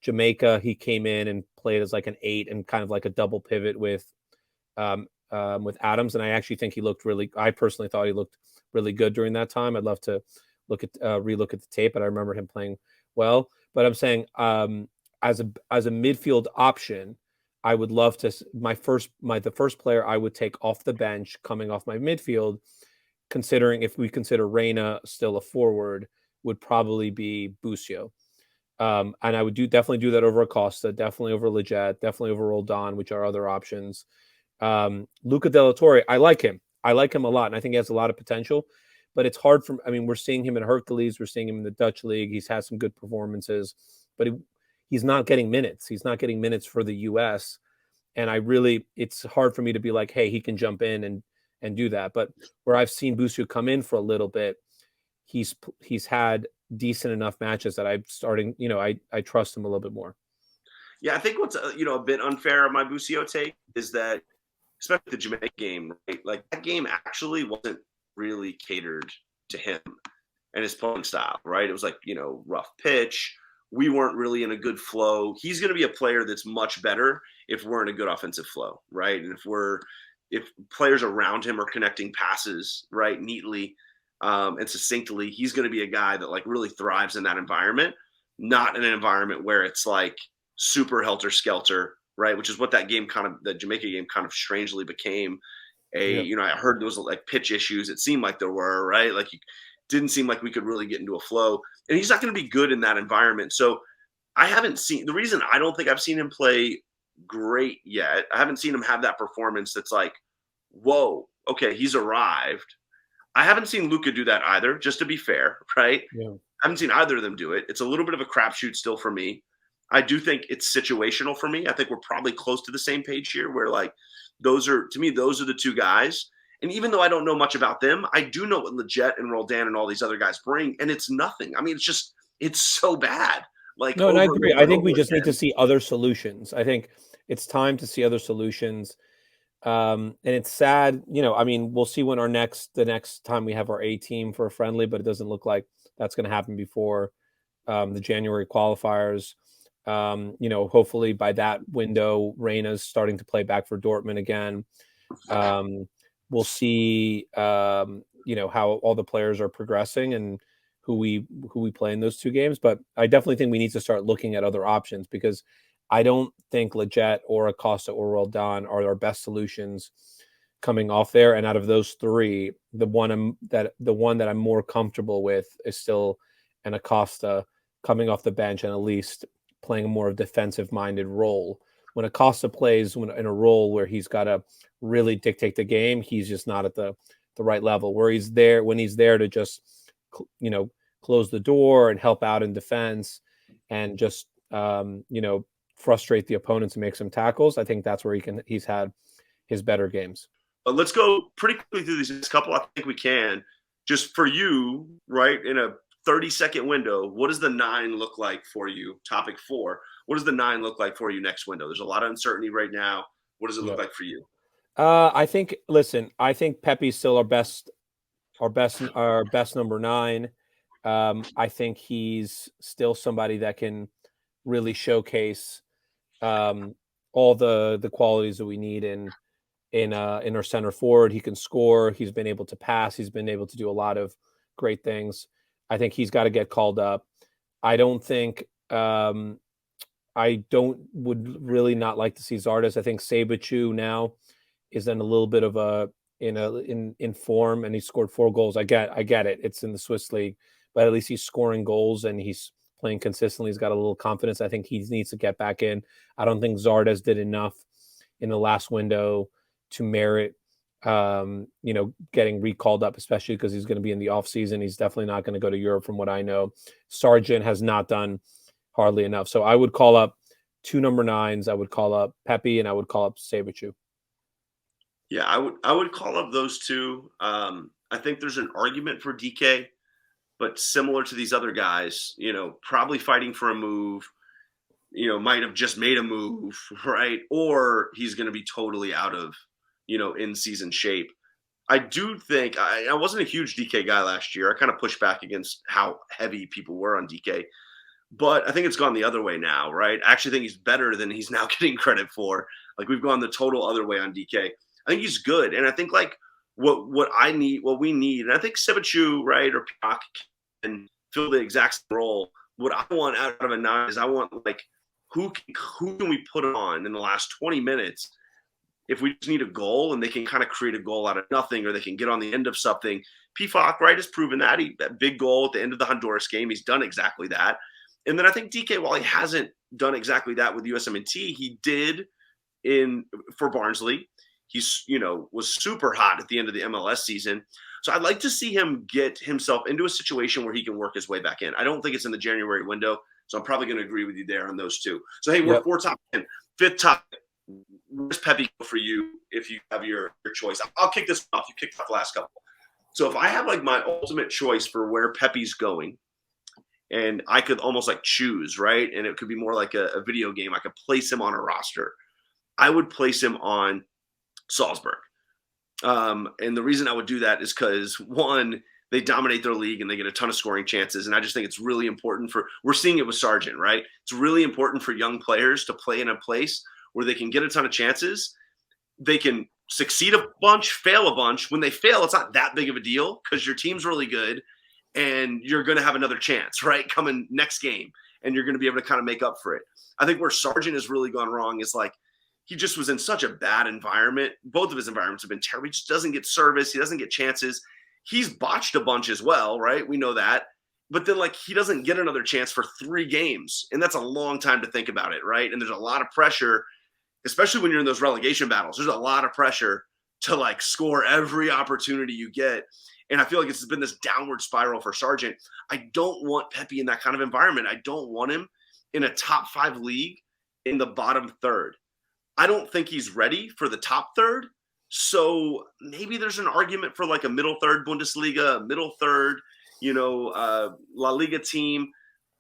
Jamaica, he came in and played as like an 8 and kind of like a double pivot with Adams, and I actually think I personally thought he looked really good during that time. I'd love to relook at the tape, but I remember him playing well. But I'm saying as a midfield option, I would love to the first player I would take off the bench coming off my midfield, considering if we consider Reina still a forward, would probably be Busio. And I would definitely do that over Acosta, definitely over Leggett, definitely over Roldan, which are other options. Luca De La Torre, I like him. I like him a lot, and I think he has a lot of potential. But it's hard we're seeing him in Hercules, we're seeing him in the Dutch league. He's had some good performances, but he's not getting minutes. He's not getting minutes for the US. And it's hard for me to be like, hey, he can jump in and do that. But where I've seen Busio come in for a little bit, he's had decent enough matches that I trust him a little bit more. Yeah, I think what's a bit unfair on my Busio take is that, especially the Jamaica game, right? Like that game actually wasn't really catered to him and his playing style, right? It was like, rough pitch. We weren't really in a good flow. He's going to be a player that's much better if we're in a good offensive flow, right? And if players around him are connecting passes, right, neatly and succinctly, he's going to be a guy that like really thrives in that environment, not in an environment where it's like super helter skelter, right? Which is what that Jamaica game kind of strangely became. Yeah. I heard there was like pitch issues. It seemed like there were, right? Like didn't seem like we could really get into a flow, and he's not going to be good in that environment. So I haven't seen the reason I don't think I've seen him play great yet. I haven't seen him have that performance that's like, whoa, okay, he's arrived. I haven't seen Luca do that either, just to be fair, right? Yeah. I haven't seen either of them do it. It's a little bit of a crapshoot still for me. I do think it's situational for me. I think we're probably close to the same page here where like those are the two guys. And even though I don't know much about them, I do know what Leggett and Roldan and all these other guys bring. And it's nothing. I mean, it's so bad. Like No, and I over and agree. over I and think we over just need to again. see other solutions. I think it's time to see other solutions. And it's sad, I mean, we'll see when the next time we have our A team for a friendly, but it doesn't look like that's going to happen before the January qualifiers. Hopefully by that window, Reina's starting to play back for Dortmund again. We'll see, how all the players are progressing and who we play in those 2 games. But I definitely think we need to start looking at other options because I don't think Leggett or Acosta or Roldan are our best solutions coming off there. And out of those 3, the one that I'm more comfortable with is still an Acosta coming off the bench and at least playing a more defensive-minded role. When Acosta plays in a role where he's got to really dictate the game, he's just not at the right level. When he's there to just close the door and help out in defense and just frustrate the opponents and make some tackles, I think that's where he's had his better games. But let's go pretty quickly through these couple. I think we can. Just for you, right, in a 30-second window, what does the 9 look like for you? Topic 4. What does the 9 look like for you next window? There's a lot of uncertainty right now. What does it look like for you? I think Pepe's still our best number 9. I think he's still somebody that can really showcase all the qualities that we need in our center forward. He can score. He's been able to pass. He's been able to do a lot of great things. I think he's got to get called up. I don't think would really not like to see Zardes. I think Sabachu now is in a little bit of a in form, and he scored 4 goals. I get it. It's in the Swiss league, but at least he's scoring goals and he's playing consistently. He's got a little confidence. I think he needs to get back in. I don't think Zardes did enough in the last window to merit getting recalled up, especially because he's going to be in the off season. He's definitely not going to go to Europe from what I know. Sargent has not done hardly enough. So I would call up 2 number 9s. I would call up Pepe and I would call up Sabachu. Yeah, I would call up those 2. I think there's an argument for DK, but similar to these other guys, probably fighting for a move, might have just made a move, right? Or he's going to be totally out of, in-season shape. I do think I wasn't a huge DK guy last year. I kind of pushed back against how heavy people were on DK, but I think it's gone the other way now, right? I actually think he's better than he's now getting credit for. Like, we've gone the total other way on DK. I think he's good, and I think like what we need, and I think Sabachu, right, or Pioch can fill the exact same role. What I want out of a 9 is I want like who can we put on in the last 20 minutes if we just need a goal and they can kind of create a goal out of nothing, or they can get on the end of something. Pioch, right, has proven that. That big goal at the end of the Honduras game, he's done exactly that. And then I think DK, while he hasn't done exactly that with USMNT, he did for Barnsley. He's, was super hot at the end of the MLS season. So I'd like to see him get himself into a situation where he can work his way back in. I don't think it's in the January window, so I'm probably going to agree with you there on those 2. So, hey, we're 4 top 10. 5th top. Where's Pepe for you if you have your choice? I'll kick this off. You kicked off the last couple. So if I have like my ultimate choice for where Pepe's going, and I could almost like choose, right? And it could be more like a video game. I could place him on a roster. I would place him on Salzburg. And the reason I would do that is because, one, they dominate their league and they get a ton of scoring chances. And I just think it's really important we're seeing it with Sargent, right? It's really important for young players to play in a place where they can get a ton of chances. They can succeed a bunch, fail a bunch. When they fail, it's not that big of a deal because your team's really good and you're going to have another chance, right? Coming next game, and you're going to be able to kind of make up for it. I think where Sargent has really gone wrong is like, he just was in such a bad environment. Both of his environments have been terrible. He just doesn't get service. He doesn't get chances. He's botched a bunch as well, right? We know that. But then, like, he doesn't get another chance for 3 games. And that's a long time to think about it, right? And there's a lot of pressure, especially when you're in those relegation battles. There's a lot of pressure to, like, score every opportunity you get. And I feel like it's been this downward spiral for Sargent. I don't want Pepe in that kind of environment. I don't want him in a top 5 league in the bottom third. I don't think he's ready for the top third. So maybe there's an argument for like a middle third Bundesliga, a middle third, La Liga team.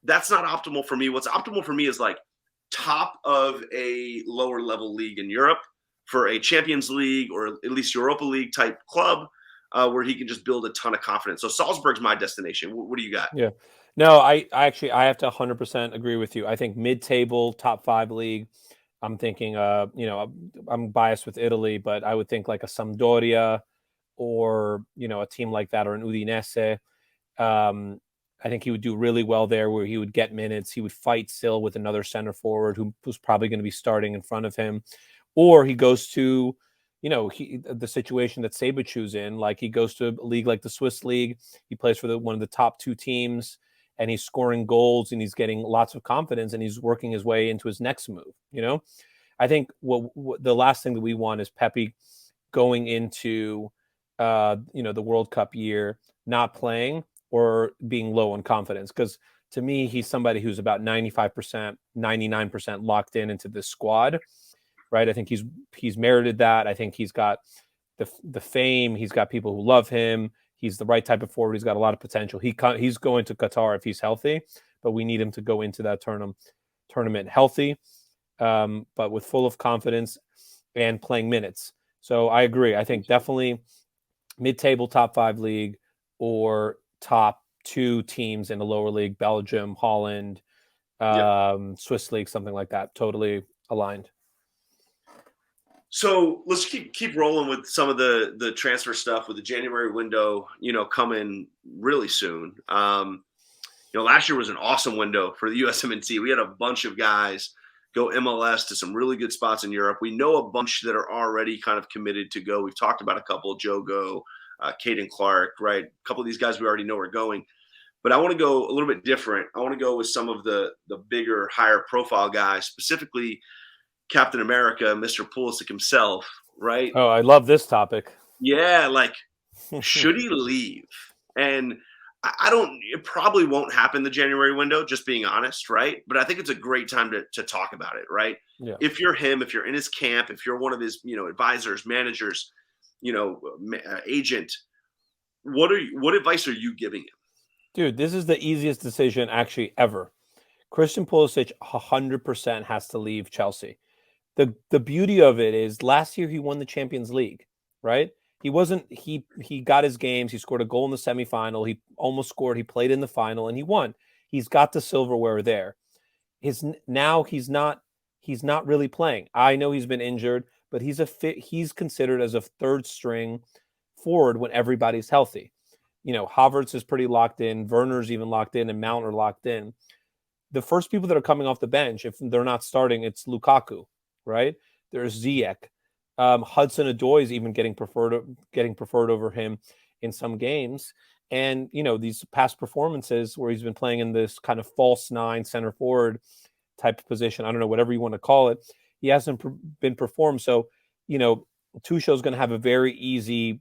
That's not optimal for me. What's optimal for me is like top of a lower level league in Europe for a Champions League or at least Europa League type club where he can just build a ton of confidence. So Salzburg's my destination. What do you got? Yeah. No, I actually have to 100% agree with you. I think mid-table, top 5 league. I'm thinking, I'm biased with Italy, but I would think like a Sampdoria or, a team like that, or an Udinese. I think he would do really well there, where he would get minutes. He would fight still with another center forward who's probably going to be starting in front of him. Or he goes to, the situation that Sabachu's in, like he goes to a league like the Swiss league. He plays for one of the top 2 teams. And he's scoring goals and he's getting lots of confidence and he's working his way into his next move. I think what the last thing that we want is Pepe going into, the World Cup year, not playing or being low on confidence. Because to me, he's somebody who's about 95%, 99% locked into this squad, right? I think he's merited that. I think he's got the fame. He's got people who love him. He's the right type of forward. He's got a lot of potential. He's going to Qatar if he's healthy, but we need him to go into that tournament healthy, but with full of confidence and playing minutes. So I agree. I think definitely mid-table top 5 league or top 2 teams in the lower league, Belgium, Holland, Yeah. Swiss League, something like that. Totally aligned. So let's keep rolling with some of the transfer stuff with the January window, coming really soon. Last year was an awesome window for the USMNT. We had a bunch of guys go MLS to some really good spots in Europe. We know a bunch that are already kind of committed to go. We've talked about a couple, Joe Go, Caden Clark, right? A couple of these guys we already know are going. But I want to go a little bit different. I want to go with some of the bigger, higher profile guys, specifically Captain America, Mr. Pulisic himself, right? Oh, I love this topic. Yeah, like, should he leave? And I don't. It probably won't happen the January window. Just being honest, right? But I think it's a great time to talk about it, right? Yeah. If you're him, if you're in his camp, if you're one of his advisors, managers, agent, what advice are you giving him? Dude, this is the easiest decision actually ever. Christian Pulisic 100% has to leave Chelsea. The beauty of it is last year he won the Champions League, right? He got his games. He scored a goal in the semifinal. He almost scored. He played in the final and he won. He's got the silverware there. Now he's not really playing. I know he's been injured, but he's considered as a third string forward when everybody's healthy. Havertz is pretty locked in. Werner's even locked in, and Mount are locked in. The first people that are coming off the bench, if they're not starting, it's Lukaku, right? There's Ziyech. Hudson-Odoi is even getting preferred over him in some games. And, these past performances where he's been playing in this kind of false nine center forward type of position, I don't know, whatever you want to call it, he hasn't been performed. So, Tuchel's going to have a very easy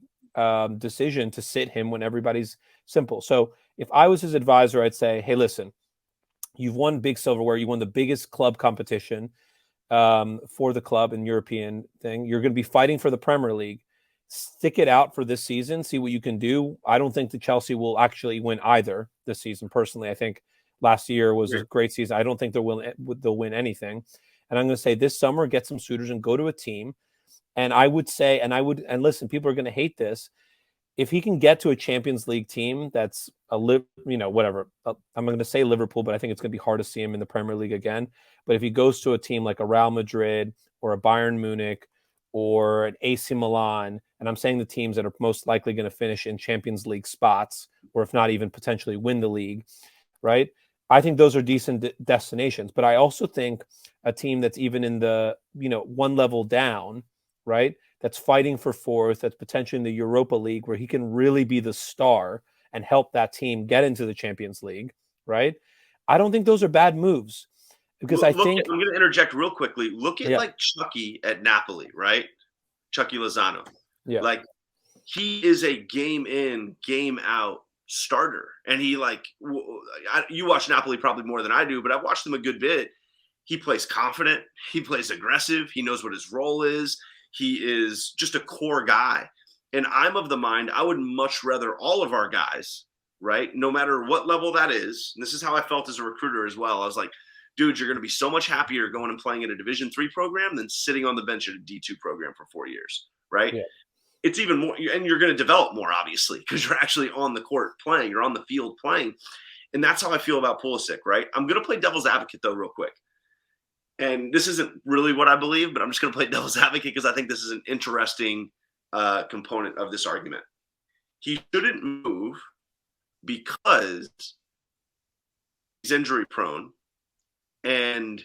decision to sit him when everybody's simple. So if I was his advisor, I'd say, hey, listen, you've won big silverware. You won the biggest club competition for the club and European thing. You're going to be fighting for the Premier League. Stick it out for this season. See what you can do. I don't think that Chelsea will actually win either this season. Personally, I think last year was a great season. I don't think they'll win anything. And I'm going to say this summer, get some suitors and go to a team. And I would say, and listen, people are going to hate this. If he can get to a Champions League team that's whatever, I'm going to say Liverpool, but I think it's going to be hard to see him in the Premier League again. But if he goes to a team like a Real Madrid or a Bayern Munich or an AC Milan, and I'm saying the teams that are most likely going to finish in Champions League spots, or if not even potentially win the league, right? I think those are decent destinations. But I also think a team that's even in the, one level down, right? That's fighting for fourth, that's potentially in the Europa League where he can really be the star and help that team get into the Champions League, right? I don't think those are bad moves because I'm think going to interject real quickly. Look at like Chucky at Napoli, right? Chucky Lozano. Yeah. Like he is a game in, game out starter. And he you watch Napoli probably more than I do, but I've watched him a good bit. He plays confident. He plays aggressive. He knows what his role is. He is just a core guy. And I'm of the mind, I would much rather all of our guys, right, no matter what level that is, and this is how I felt as a recruiter as well. I was like, dude, you're going to be so much happier going and playing in a Division III program than sitting on the bench at a D2 program for 4 years, right? Yeah. It's even more, and you're going to develop more, obviously, because you're actually on the court playing. You're on the field playing. And that's how I feel about Pulisic, right? I'm going to play devil's advocate, though, real quick. And this isn't really what I believe, but I'm just going to play devil's advocate because I think this is an interesting component of this argument. He shouldn't move because he's injury prone. And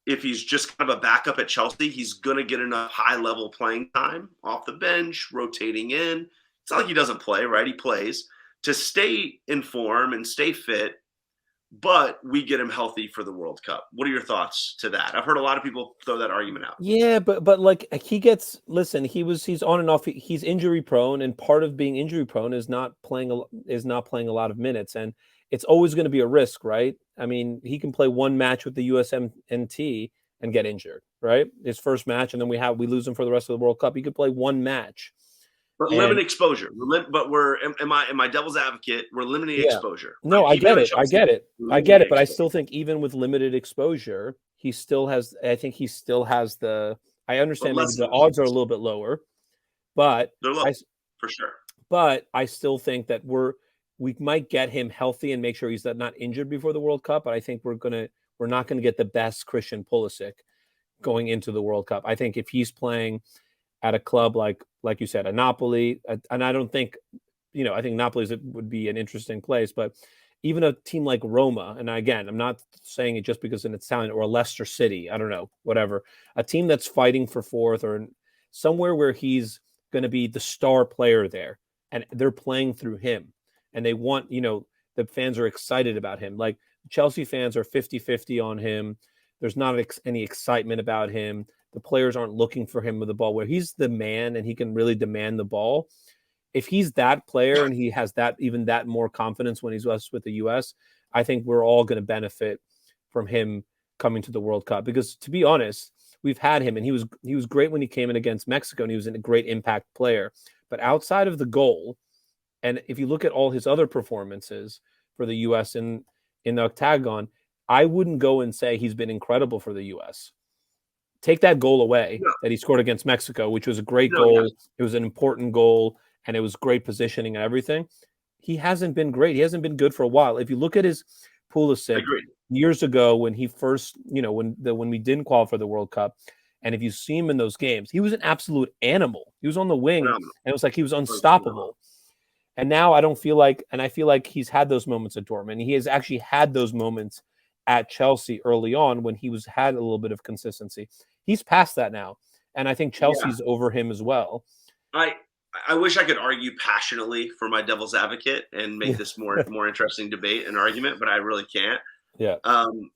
if he's just kind of a backup at Chelsea, he's going to get enough high level playing time off the bench, rotating in. It's not like he doesn't play, right? He plays to stay in form and stay fit. But we get him healthy for the World Cup. What are your thoughts to that? I've heard a lot of people throw that argument out. Yeah, but like he's on and off. He's injury prone, and part of being injury prone is not playing a lot of minutes, and it's always going to be a risk, right? I mean, he can play one match with the USMNT and get injured, right? His first match, and then we lose him for the rest of the World Cup. He could play one match. But limited exposure. But am I devil's advocate? We're limiting exposure. No, I get it. I get it. But I still think even with limited exposure, he still has. I think he still has the. I understand maybe the odds are a little bit lower, but they're low for sure. But I still think that we might get him healthy and make sure he's not injured before the World Cup. But I think we're not gonna get the best Christian Pulisic going into the World Cup. I think if he's playing at a club like you said, a Napoli, and I don't think, I think Napoli would be an interesting place, but even a team like Roma, and again, I'm not saying it just because it's Italian, or Leicester City, I don't know, whatever, a team that's fighting for fourth or somewhere where he's going to be the star player there, and they're playing through him, and they want, the fans are excited about him. Like Chelsea fans are 50-50 on him. There's not any excitement about him. The players aren't looking for him with the ball, where he's the man and he can really demand the ball. If he's that player and he has that more confidence when he's with the US, I think we're all going to benefit from him coming to the World Cup. Because to be honest, we've had him, and he was great when he came in against Mexico, and he was a great impact player. But outside of the goal, and if you look at all his other performances for the US in the octagon, I wouldn't go and say he's been incredible for the US. Take that goal away that he scored against Mexico, which was a great goal. Yeah. It was an important goal, and it was great positioning and everything. He hasn't been great. He hasn't been good for a while. If you look at his Pulisic years ago when he first, when we didn't qualify for the World Cup, and if you see him in those games, he was an absolute animal. He was on the wing, and it was like he was unstoppable. And now I feel like he's had those moments at Dortmund. He has actually had those moments at Chelsea early on when he had a little bit of consistency. He's past that now, and I think Chelsea's over him as well. I wish I could argue passionately for my devil's advocate and make this more interesting debate and argument, but I really can't. Yeah.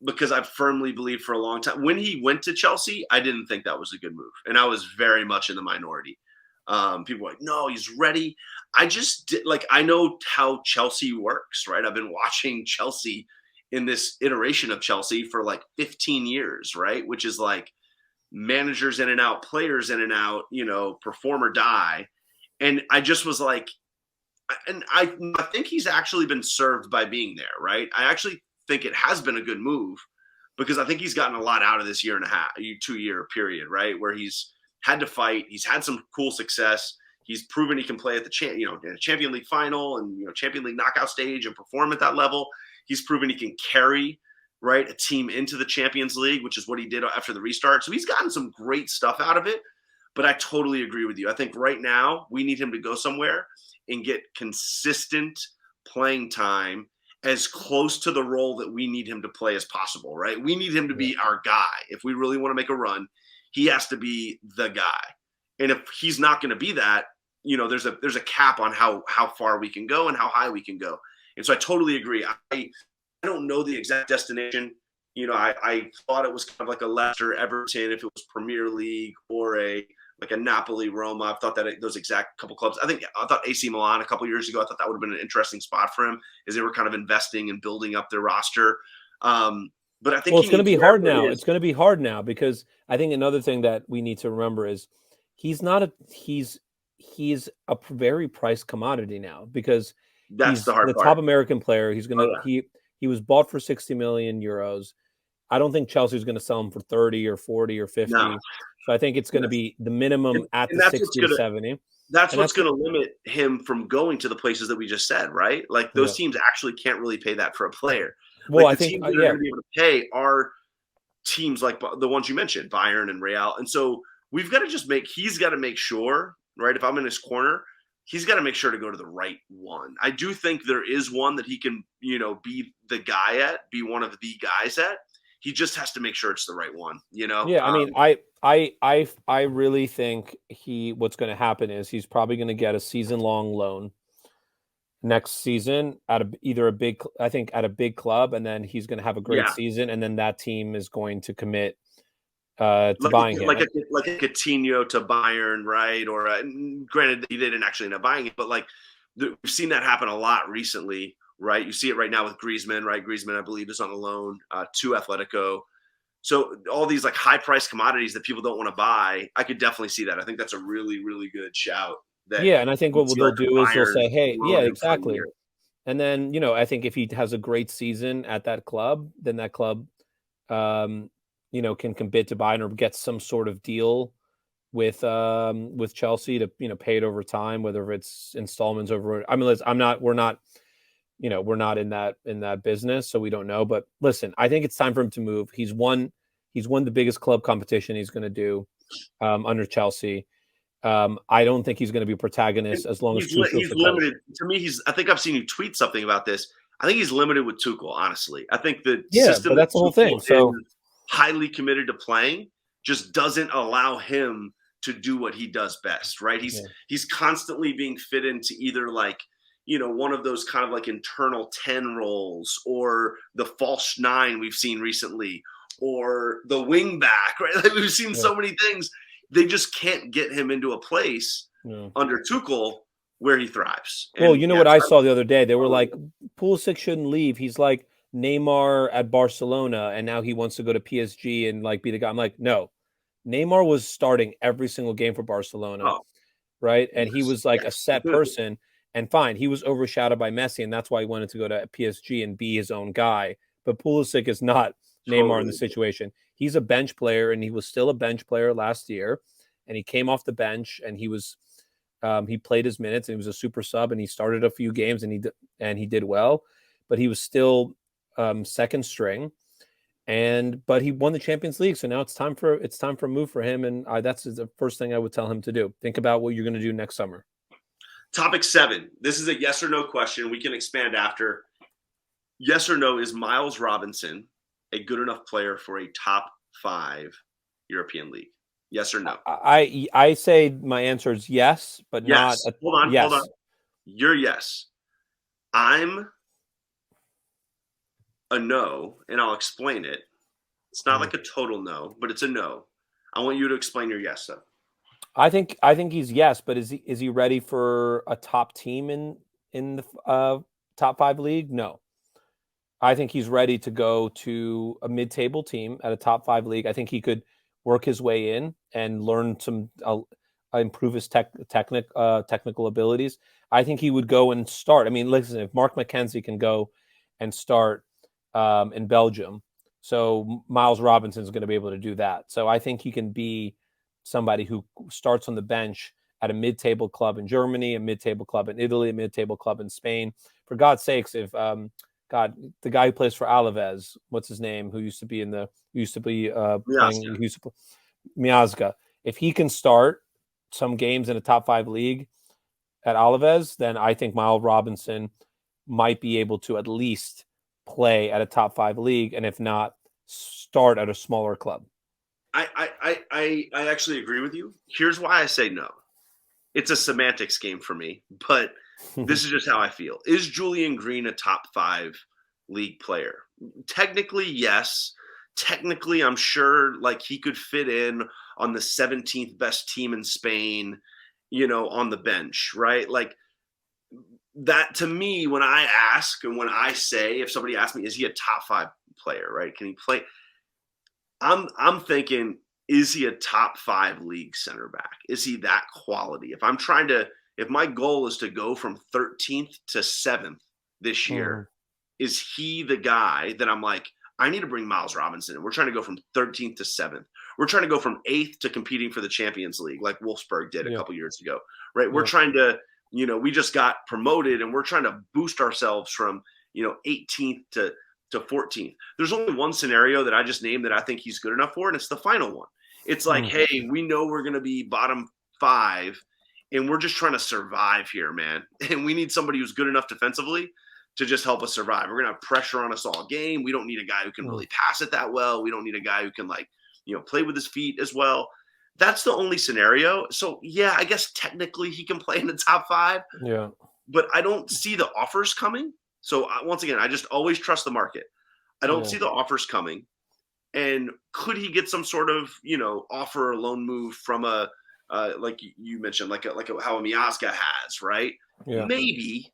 Because I firmly believe for a long time when he went to Chelsea, I didn't think that was a good move, and I was very much in the minority. People were like, no, he's ready. I just did, I know how Chelsea works, right? I've been watching Chelsea in this iteration of Chelsea for 15 years, right? Which is managers in and out, players in and out, perform or die. And I just was like, and I think he's actually been served by being there, right? I actually think it has been a good move because I think he's gotten a lot out of this 2-year period, right? Where he's had to fight. He's had some cool success. He's proven he can play at the in a Champions League final and Champions League knockout stage and perform at that level. He's proven he can carry a team into the Champions League, which is what he did after the restart. So he's gotten some great stuff out of it. But I totally agree with you. I think right now we need him to go somewhere and get consistent playing time as close to the role that we need him to play as possible, right? We need him to be our guy. If we really want to make a run, he has to be the guy. And if he's not going to be that, there's a cap on how far we can go and how high we can go. And so I totally agree. I don't know the exact destination. I thought it was kind of like a Leicester Everton if it was Premier League, or a Napoli Roma. I thought that those exact couple clubs. I thought AC Milan a couple years ago. I thought that would have been an interesting spot for him, as they were kind of investing and building up their roster. But I think it's going to be hard now. It's going to be hard now because I think another thing that we need to remember is he's a very priced commodity now, because that's the hard part. Top American player. He's going to he was bought for 60 million euros. I don't think Chelsea's going to sell him for 30 or 40 or 50. No. So I think it's going to be the minimum at the 60 to 70. That's what's going to limit him from going to the places that we just said, right? Those teams actually can't really pay that for a player. Well, I think teams that are going to be able to pay are teams like the ones you mentioned, Bayern and Real. And so he's got to make sure, right? If I'm in his corner, he's got to make sure to go to the right one. I do think there is one that he can, be the guy at, be one of the guys at. He just has to make sure it's the right one, Yeah, I mean, I really think what's going to happen is he's probably going to get a season-long loan next season at a big club, and then he's going to have a great season, and then that team is going to commit to buying him, like a Coutinho to Bayern, right? Or granted, they didn't actually end up buying it, but we've seen that happen a lot recently. Right, you see it right now with Griezmann. Right, Griezmann, I believe, is on a loan to Atletico. So all these high-priced commodities that people don't want to buy, I could definitely see that. I think that's a really, really good shout. And I think what they'll do is they'll say, "Hey, yeah, exactly." And then I think if he has a great season at that club, then that club, can bid to buy or get some sort of deal with Chelsea to pay it over time, whether it's installments over. I mean, we're not we're not in that business, so we don't know. But listen, I think it's time for him to move. He's won the biggest club competition he's going to do under Chelsea. I don't think he's going to be a protagonist as long as Tuchel's he's the coach. limited. To me, I think I've seen you tweet something about this. I think he's limited with Tuchel, honestly. I think the system But that's the whole thing. So is highly committed to playing just doesn't allow him to do what he does best, right? He's constantly being fit into either like, one of those kind of like internal 10 roles, or the false 9 we've seen recently, or the wing back, right? Like we've seen so many things. They just can't get him into a place under Tuchel where he thrives. Well, you know what I saw the other day? They were like, Pulisic shouldn't leave. He's like Neymar at Barcelona, and now he wants to go to PSG and like be the guy. I'm like, no. Neymar was starting every single game for Barcelona, right? And he was like a set person. And fine, he was overshadowed by Messi, and that's why he wanted to go to PSG and be his own guy. But Pulisic is not Neymar in the situation. He's a bench player, and he was still a bench player last year. And he came off the bench, and he played his minutes, and he was a super sub, and he started a few games, and he did well. But he was still second string. But he won the Champions League, so now it's time for a move for him, and that's the first thing I would tell him to do. Think about what you're going to do next summer. Topic 7. This is a yes or no question. We can expand after. Yes or no, is Miles Robinson a good enough player for a top 5 European league? Yes or no? I say my answer is yes, but yes. not. Hold on. You're yes. I'm a no, and I'll explain it. It's not like a total no, but it's a no. I want you to explain your yes, though. I think he's yes, but is he ready for a top team in the top 5 league? No. I think he's ready to go to a mid-table team at a top 5 league. I think he could work his way in and learn some improve his technical abilities. I think he would go and start. I mean, listen, if Mark McKenzie can go and start in Belgium, so Miles Robinson is going to be able to do that. So I think he can be somebody who starts on the bench at a mid-table club in Germany, a mid-table club in Italy, a mid-table club in Spain. For God's sakes, if the guy who plays for Alaves, what's his name? Who used to be Miazga. If he can start some games in a top 5 league at Alaves, then I think Miles Robinson might be able to at least play at a top 5 league, and if not, start at a smaller club. I actually agree with you. Here's why I say no. It's a semantics game for me, but this is just how I feel. Is Julian Green a top 5 league player? Technically, yes. Technically, I'm sure like he could fit in on the 17th best team in Spain, on the bench, right? Like that to me, when I ask and when I say, if somebody asks me, is he a top 5 player, right? Can he play? I'm thinking, is he a top 5 league center back? Is he that quality? If my goal is to go from 13th to 7th this year, is he the guy that I'm like, I need to bring Miles Robinson in? We're trying to go from 13th to 7th. We're trying to go from 8th to competing for the Champions League, like Wolfsburg did a couple years ago, right? We're trying to, we just got promoted, and we're trying to boost ourselves from, 18th to 14th. There's only one scenario that I just named that I think he's good enough for, and it's the final one. It's like, hey, we know we're going to be bottom 5, and we're just trying to survive here, man. And we need somebody who's good enough defensively to just help us survive. We're going to have pressure on us all game. We don't need a guy who can really pass it that well. We don't need a guy who can play with his feet as well. That's the only scenario. So yeah, I guess technically he can play in the top 5. Yeah. But I don't see the offers coming. So once again, I just always trust the market. I don't see the offers coming. And could he get some sort of, offer or loan move from a, like you mentioned, like how a Miazga has, right? Yeah. Maybe.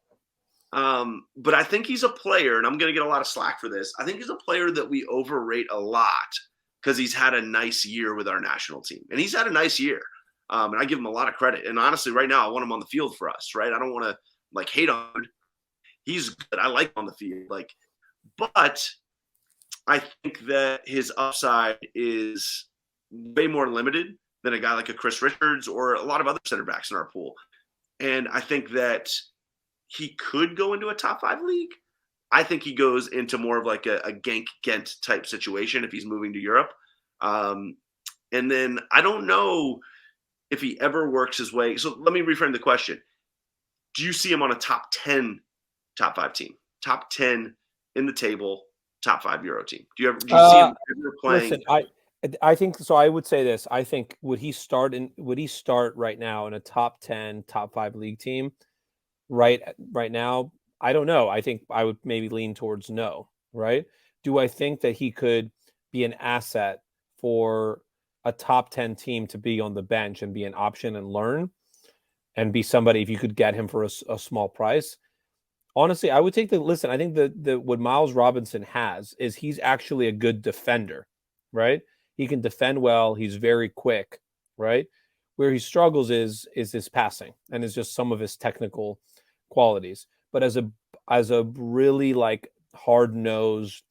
But I think he's a player, and I'm going to get a lot of slack for this. I think he's a player that we overrate a lot because he's had a nice year with our national team. And he's had a nice year. And I give him a lot of credit. And honestly, right now, I want him on the field for us, right? I don't want to hate on him. He's good. I like him on the field. But I think that his upside is way more limited than a guy like a Chris Richards or a lot of other center backs in our pool. And I think that he could go into a top 5 league. I think he goes into more of like a Genk Ghent type situation if he's moving to Europe. And then I don't know if he ever works his way. So let me reframe the question. Do you see him on a top 10, top 5 team? Top 10 in the table, top 5 Euro team? Do you see him ever playing? Listen, I think so. I would say this. I think would he start right now in a top 10, top 5 league team? Right now, I don't know. I think I would maybe lean towards no, right? Do I think that he could be an asset for a top 10 team to be on the bench and be an option and learn and be somebody if you could get him for a small price? Honestly, I would take listen, I think the what Miles Robinson has is he's actually a good defender, right? He can defend well, he's very quick, right? Where he struggles is his passing and is just some of his technical qualities. But as a really like hard-nosed,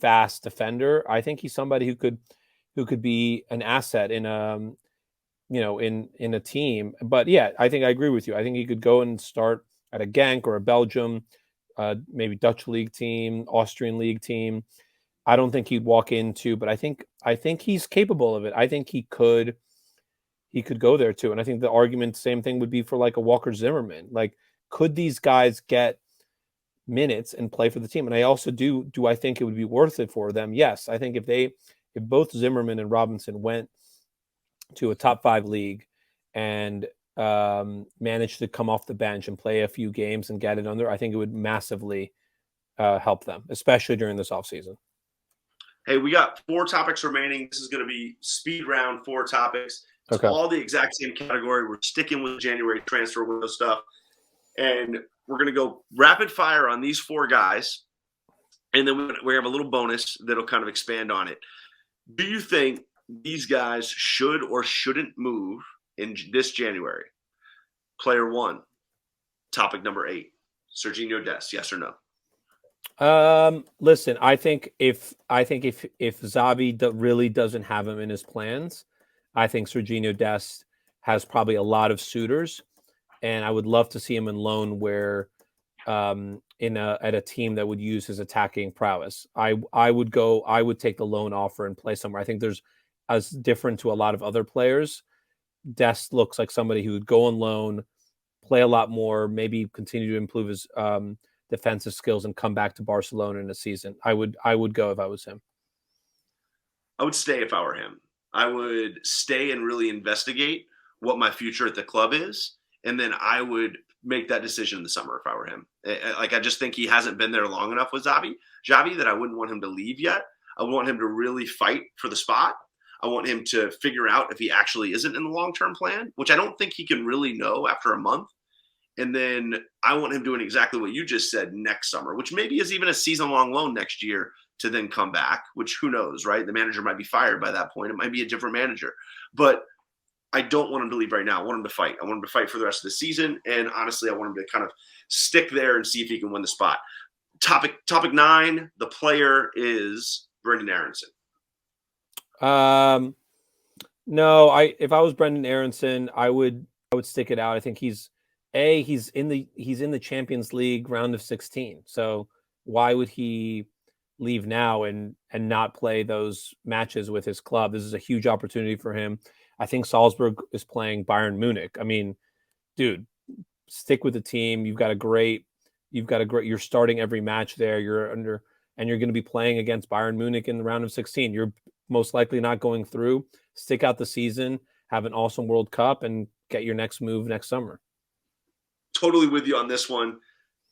fast defender, I think he's somebody who could be an asset in in a team. But yeah, I think I agree with you. I think he could go and start at a Genk or a Belgium, maybe Dutch league team, Austrian league team. I don't think he'd walk into, but I think he's capable of it. I think he could go there too. And I think the argument, same thing would be for like a Walker Zimmerman. Like, could these guys get minutes and play for the team? And I also do I think it would be worth it for them? Yes. I think if both Zimmerman and Robinson went to a top 5 league and managed to come off the bench and play a few games and get it under, I think it would massively help them, especially during this offseason. Hey, we got 4 topics remaining. This is going to be speed round, 4 topics. It's okay. all the exact same category. We're sticking with January transfer window stuff. And we're going to go rapid fire on these 4 guys. And then we have a little bonus that'll kind of expand on it. Do you think these guys should or shouldn't move in this January? Player 1, topic number 8, Serginho Dest, yes or no? Listen, I think if Xavi really doesn't have him in his plans, I think Serginho Dest has probably a lot of suitors, and I would love to see him in loan where at a team that would use his attacking prowess. I would take the loan offer and play somewhere. I think there's, as different to a lot of other players, Dest looks like somebody who would go on loan, play a lot more, maybe continue to improve his defensive skills and come back to Barcelona in a season. I would go if I was him. I would stay if I were him. I would stay and really investigate what my future at the club is, and then I would make that decision in the summer if I were him. Like, I just think he hasn't been there long enough with Xavi that I wouldn't want him to leave yet. I want him to really fight for the spot. I want him to figure out if he actually isn't in the long-term plan, which I don't think he can really know after a month. And then I want him doing exactly what you just said next summer, which maybe is even a season-long loan next year to then come back, which who knows, right? The manager might be fired by that point. It might be a different manager. But I don't want him to leave right now. I want him to fight. I want him to fight for the rest of the season. And honestly, I want him to kind of stick there and see if he can win the spot. Topic 9, the player is Brendan Aronson. No, if I was Brendan Aronson, I would stick it out. I think he's in the Champions League round of 16. So why would he leave now and not play those matches with his club? This is a huge opportunity for him. I think Salzburg is playing Bayern Munich. I mean, dude, stick with the team. You're starting every match there. And you're going to be playing against Bayern Munich in the round of 16. You're most likely not going through. Stick out the season, have an awesome World Cup, and get your next move next summer. Totally with you on this one.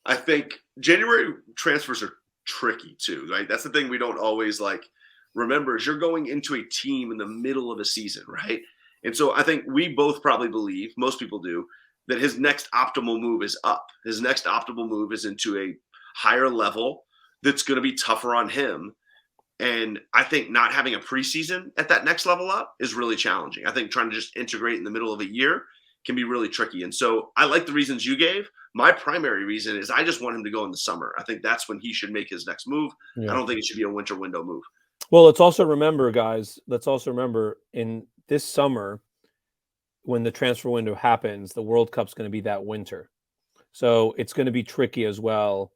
I think January transfers are tricky too, right? That's the thing we don't always remember is you're going into a team in the middle of a season, right? And so I think we both probably believe, most people do, that his next optimal move is up. His next optimal move is into a higher level that's going to be tougher on him. And I think not having a preseason at that next level up is really challenging. I think trying to just integrate in the middle of a year can be really tricky. And so I like the reasons you gave. My primary reason is I just want him to go in the summer. I think that's when he should make his next move. Yeah. I don't think it should be a winter window move. Well, let's also remember in this summer, when the transfer window happens, the World Cup's going to be that winter. So it's going to be tricky as well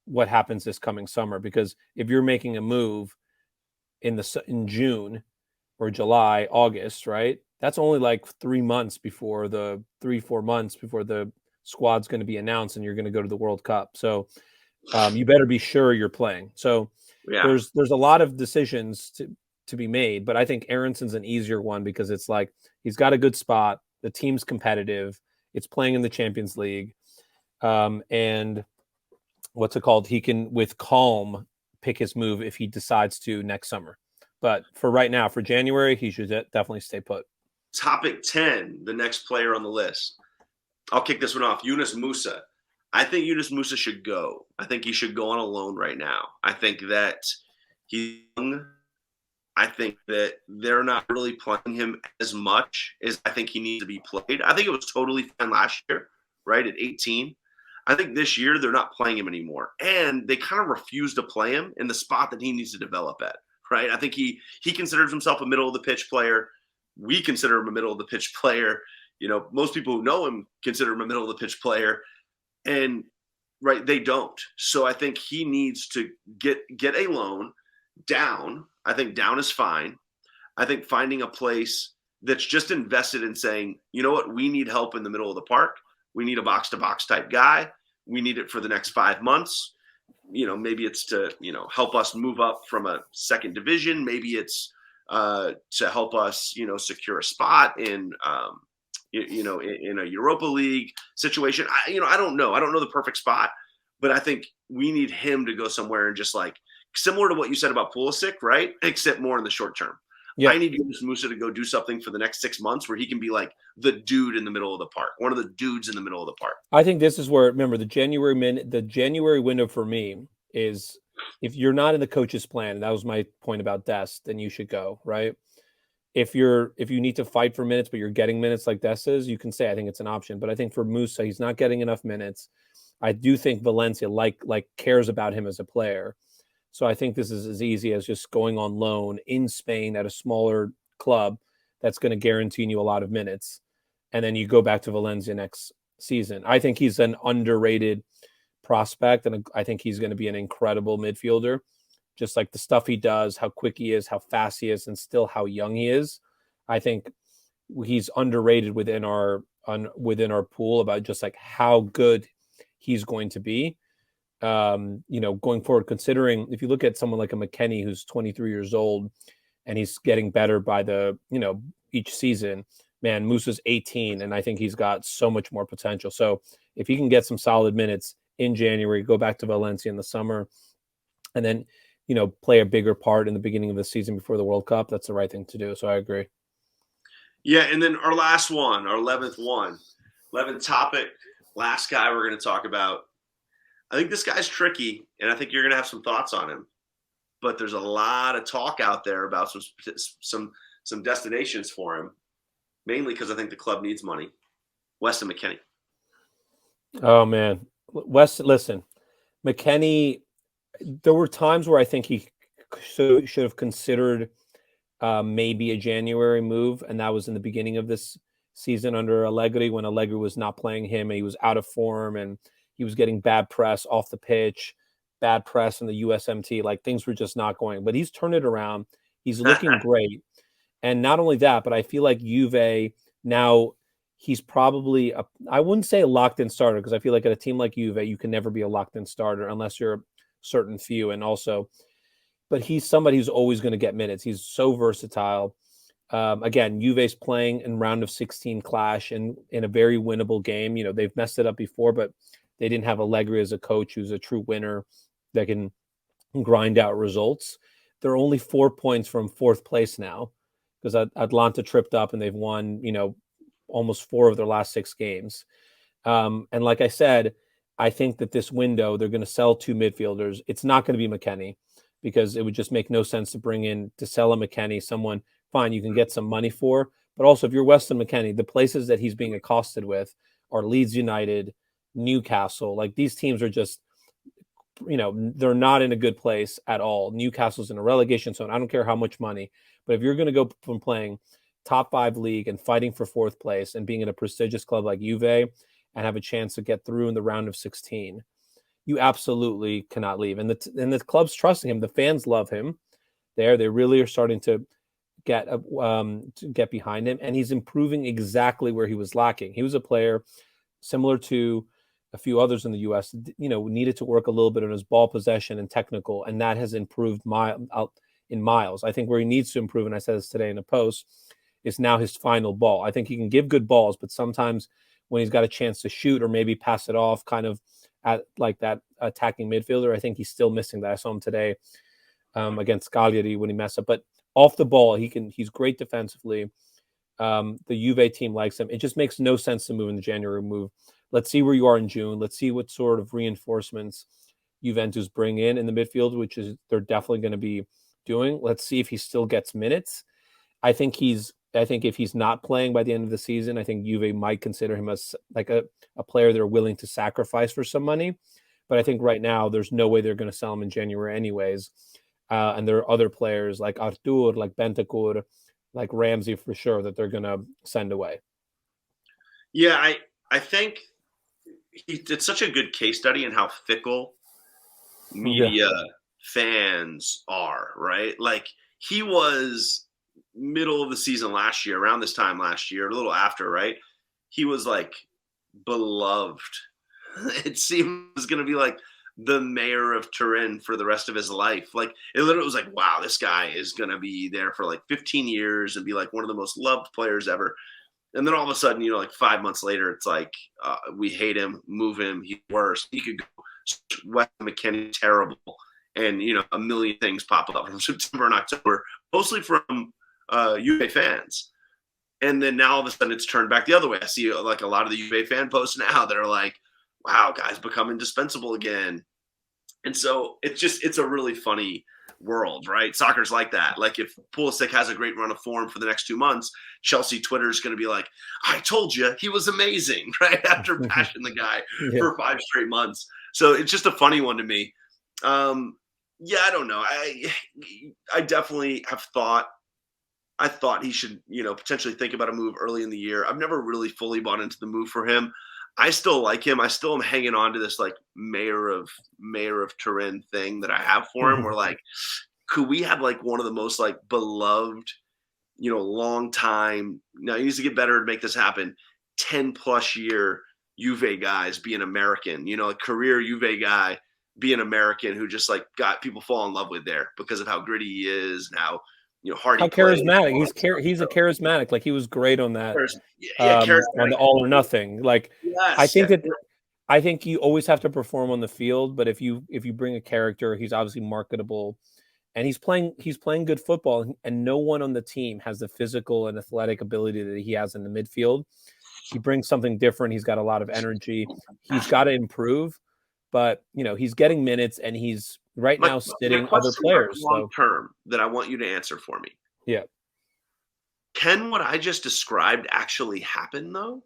what happens this coming summer, because if you're making a move in June or July, August, right? That's only like 3 months before the 3, 4 months before the squad's going to be announced and you're going to go to the World Cup. So you better be sure you're playing. So Yeah. there's a lot of decisions to be made, but I think Aronson's an easier one because it's like he's got a good spot. The team's competitive. It's playing in the Champions League, and what's it called? He can, with calm, pick his move if he decides to next summer. But for right now, for January, he should definitely stay put. Topic 10, the next player on the list. I'll kick this one off. Eunice Musa. I think Eunice Musa should go. I think he should go on a loan right now. I think that he's young. I think that they're not really playing him as much as I think he needs to be played. I think it was totally fine last year, right, at 18. I think this year they're not playing him anymore. And they kind of refuse to play him in the spot that he needs to develop at, right? I think he considers himself a middle of the pitch player. We consider him a middle of the pitch player. You know, most people who know him consider him a middle of the pitch player. And right, they don't. So I think he needs to get a loan down. I think down is fine. I think finding a place that's just invested in saying, you know what, we need help in the middle of the park. We need a box to box type guy. We need it for the next 5 months. You know, maybe it's to, you know, help us move up from a second division. Maybe it's to help us, you know, secure a spot in, in a Europa League situation. I don't know. I don't know the perfect spot, but I think we need him to go somewhere and just like, similar to what you said about Pulisic, right? Except more in the short term. Yeah. I need Eunice Musa to go do something for the next 6 months where he can be like the dude in the middle of the park, one of the dudes in the middle of the park. I think this is where, remember, the January window for me is, if you're not in the coach's plan, that was my point about Dest, then you should go, right? If you need to fight for minutes, but you're getting minutes like Dest is, you can say, I think it's an option. But I think for Musa, he's not getting enough minutes. I do think Valencia like cares about him as a player. So I think this is as easy as just going on loan in Spain at a smaller club that's going to guarantee you a lot of minutes. And then you go back to Valencia next season. I think he's an underrated prospect, and I think he's going to be an incredible midfielder. Just like the stuff he does, how quick he is, how fast he is, and still how young he is. I think he's underrated within our pool about just like how good he's going to be. Going forward, considering if you look at someone like a McKennie who's 23 years old and he's getting better by each season, man, Musa's 18, and I think he's got so much more potential. So if he can get some solid minutes in January, go back to Valencia in the summer, and then, play a bigger part in the beginning of the season before the World Cup, that's the right thing to do. So I agree. Yeah, and then our last one, our 11th topic, last guy we're going to talk about. I think this guy's tricky, and I think you're going to have some thoughts on him. But there's a lot of talk out there about some destinations for him, mainly because I think the club needs money. Weston McKennie. Oh, man. Listen, McKennie, there were times where I think he should have considered maybe a January move, and that was in the beginning of this season under Allegri, when Allegri was not playing him and he was out of form and he was getting bad press off the pitch, bad press in the USMNT. Like, things were just not going. But he's turned it around. He's looking great. And not only that, but I feel like Juve now, he's probably I wouldn't say a locked-in starter, because I feel like at a team like Juve, you can never be a locked-in starter unless you're a certain few. And also, but he's somebody who's always going to get minutes. He's so versatile. Again, Juve's playing in round of 16 clash and in a very winnable game. They've messed it up before, but they didn't have Allegri as a coach who's a true winner that can grind out results. They're only 4 points from fourth place now, because Atlanta tripped up and they've won, almost 4 of their last 6 games. And like I said, I think that this window, they're going to sell 2 midfielders. It's not going to be McKennie, because it would just make no sense to sell a McKennie, someone, fine, you can get some money for. But also, if you're Weston McKennie, the places that he's being accosted with are Leeds United, Newcastle. Like, these teams are just, they're not in a good place at all. Newcastle's in a relegation zone. I don't care how much money, but if you're going to go from playing top 5 league and fighting for 4th place and being in a prestigious club like Juve and have a chance to get through in the round of 16, you absolutely cannot leave. And the club's trusting him. The fans love him. They really are starting to get behind him, and he's improving exactly where he was lacking. He was a player similar to a few others in the U.S., needed to work a little bit on his ball possession and technical, and that has improved in miles. I think where he needs to improve, and I said this today in a post, is now his final ball. I think he can give good balls, but sometimes when he's got a chance to shoot or maybe pass it off kind of at like that attacking midfielder, I think he's still missing that. I saw him today against Cagliari when he messed up. But off the ball, he's great defensively. The Juve team likes him. It just makes no sense to move in the January move. Let's see where you are in June. Let's see what sort of reinforcements Juventus bring in the midfield, which is they're definitely going to be doing. Let's see if he still gets minutes. I think if he's not playing by the end of the season, I think Juve might consider him as like a player they're willing to sacrifice for some money. But I think right now there's no way they're going to sell him in January anyways. And there are other players like Artur, like Bentancur, like Ramsey for sure that they're going to send away. Yeah, I think it's such a good case study in how fickle media fans are, right? Like he was middle of the season last year, around this time last year, a little after, right? He was like beloved. It seemed it was going to be like the mayor of Turin for the rest of his life. Like it literally was like, wow, this guy is going to be there for like 15 years and be like one of the most loved players ever. And then all of a sudden, like 5 months later, it's like, we hate him, move him, he's worse. He could go West McKinney, terrible. And, a million things pop up from September and October, mostly from Juve fans. And then now all of a sudden it's turned back the other way. I see like a lot of the Juve fan posts now that are like, wow, guys become indispensable again. And so it's a really funny world, right? Soccer's like that. Like if Pulisic has a great run of form for the next 2 months, Chelsea Twitter is going to be like, I told you he was amazing, right? After bashing the guy for 5 straight months. So it's just a funny one to me. I don't know. I definitely I thought he should, potentially think about a move early in the year. I've never really fully bought into the move for him. I still like him. I still am hanging on to this like mayor of Turin thing that I have for him. Where like, could we have like one of the most like beloved, long time? Now he needs to get better to make this happen. 10+ year Juve guys be an American, a career Juve guy be an American who just like got people fall in love with there because of how gritty he is and how hard how charismatic he's a charismatic. Like he was great on that. On the All or Nothing. Like yes, I think you always have to perform on the field, but if you bring a character, he's obviously marketable, and he's playing good football, and no one on the team has the physical and athletic ability that he has in the midfield. He brings something different. He's got a lot of energy. He's got to improve, but he's getting minutes, and he's right now sitting other players. Long term that I want you to answer for me. Yeah. Can what I just described actually happen though?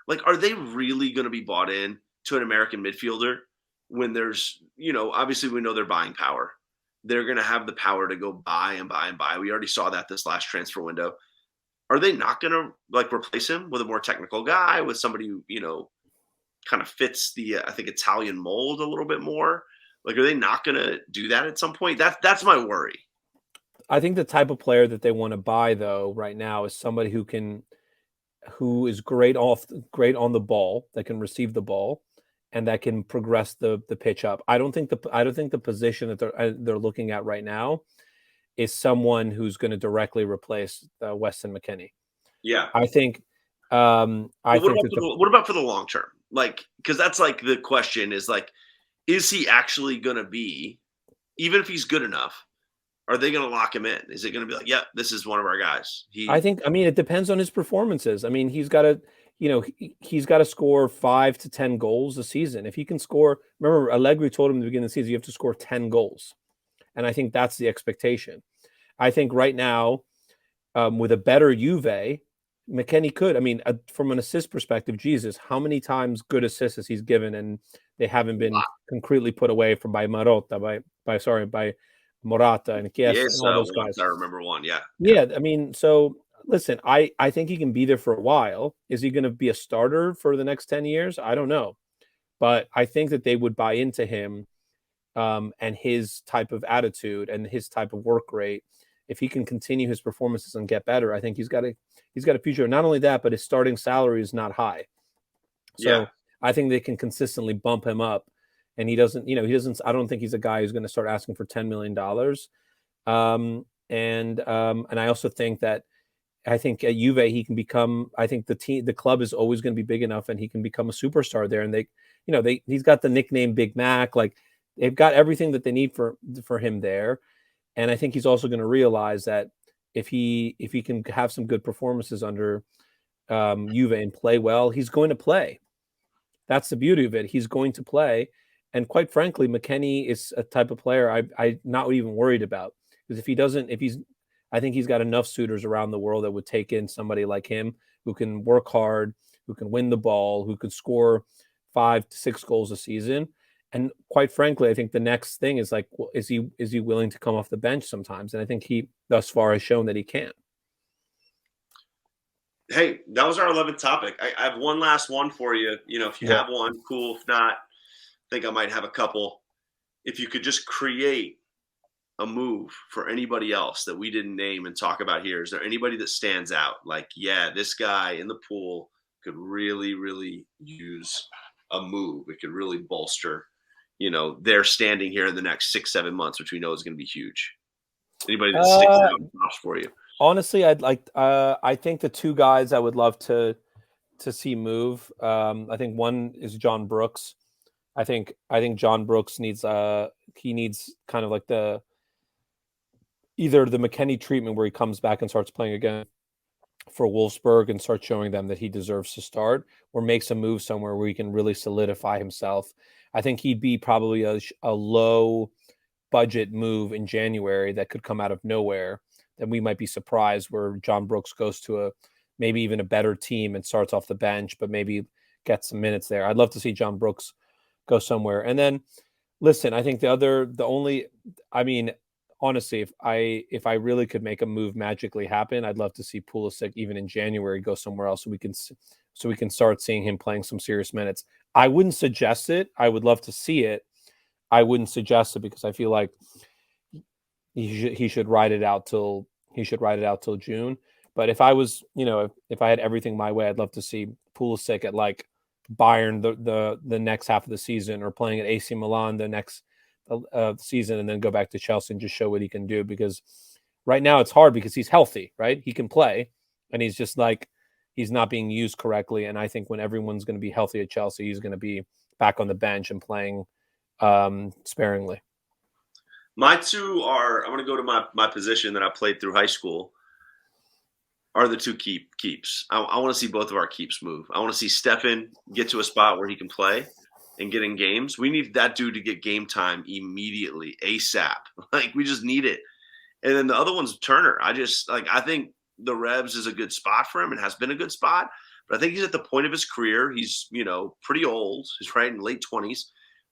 Like, are they really going to be bought in to an American midfielder when there's, obviously we know they're buying power. They're going to have the power to go buy and buy and buy. We already saw that this last transfer window. Are they not going to like replace him with a more technical guy, with somebody who, kind of fits the, I think, Italian mold a little bit more? Like, are they not going to do that at some point? That's my worry. I think the type of player that they want to buy, though, right now is somebody who is great on the ball, that can receive the ball, and that can progress the pitch up. I don't think the position that they're looking at right now is someone who's going to directly replace Weston McKennie. Yeah, I think. What about for the long term? Like, because that's like the question is like, is he actually going to be, even if he's good enough? Are they going to lock him in? Is it going to be like, yeah, this is one of our guys? I think, it depends on his performances. He's got to, he's got to score 5 to 10 goals a season. If he can score, remember Allegri told him at the beginning of the season, you have to score 10 goals. And I think that's the expectation. I think right now, with a better Juve, McKennie could, from an assist perspective, Jesus, how many times good assists has he's given and they haven't been concretely put away by Morata and Chiesa and all those guys. I remember one, yeah. Yeah, so listen, I think he can be there for a while. Is he going to be a starter for the next 10 years? I don't know. But I think that they would buy into him, and his type of attitude and his type of work rate. If he can continue his performances and get better, I think he's got a future. Not only that, but his starting salary is not high. Yeah. So I think they can consistently bump him up. And he doesn't, I don't think he's a guy who's going to start asking for $10 million. And I also think that I think at Juve he can become. I think the club is always going to be big enough, and he can become a superstar there. And he's got the nickname Big Mac. Like they've got everything that they need for him there. And I think he's also going to realize that if he can have some good performances under Juve and play well, he's going to play. That's the beauty of it. He's going to play. And quite frankly, McKennie is a type of player I'm not even worried about, because I think he's got enough suitors around the world that would take in somebody like him who can work hard, who can win the ball, who could score 5 to 6 goals a season. And quite frankly, I think the next thing is like, well, is he willing to come off the bench sometimes? And I think he thus far has shown that he can. Hey, that was our 11th topic. I have one last one for you. If you have one, cool. If not, I think I might have a couple. If you could just create a move for anybody else that we didn't name and talk about here, is there anybody that stands out? Like, yeah, this guy in the pool could really, really use a move. It could really bolster, their standing here in the next 6-7 months, which we know is going to be huge. Anybody that sticks out for you? Honestly, I think the two guys I would love to see move. I think one is John Brooks. I think John Brooks needs kind of like either the McKennie treatment where he comes back and starts playing again for Wolfsburg and starts showing them that he deserves to start, or makes a move somewhere where he can really solidify himself. I think he'd be probably a low budget move in January that could come out of nowhere. Then we might be surprised where John Brooks goes to maybe even a better team and starts off the bench, but maybe gets some minutes there. I'd love to see John Brooks go somewhere. And then listen, I think honestly, if I really could make a move magically happen, I'd love to see Pulisic even in January go somewhere else so we can start seeing him playing some serious minutes. I wouldn't suggest it. I would love to see it. I wouldn't suggest it because I feel like he should ride it out till June. But if I was, if I had everything my way, I'd love to see Pulisic at like Bayern the next half of the season, or playing at AC Milan the next season, and then go back to Chelsea and just show what he can do. Because right now it's hard because he's healthy, right? He can play, and he's just like he's not being used correctly. And I think when everyone's going to be healthy at Chelsea, he's going to be back on the bench and playing sparingly. My two I'm going to go to my position that I played through high school, are the two keeps. I want to see both of our keeps move. I want to see Stefan get to a spot where he can play and get in games. We need that dude to get game time immediately, ASAP. Like, we just need it. And then the other one's Turner. I think the Revs is a good spot for him and has been a good spot. But I think he's at the point of his career. He's, pretty old. He's right in late 20s.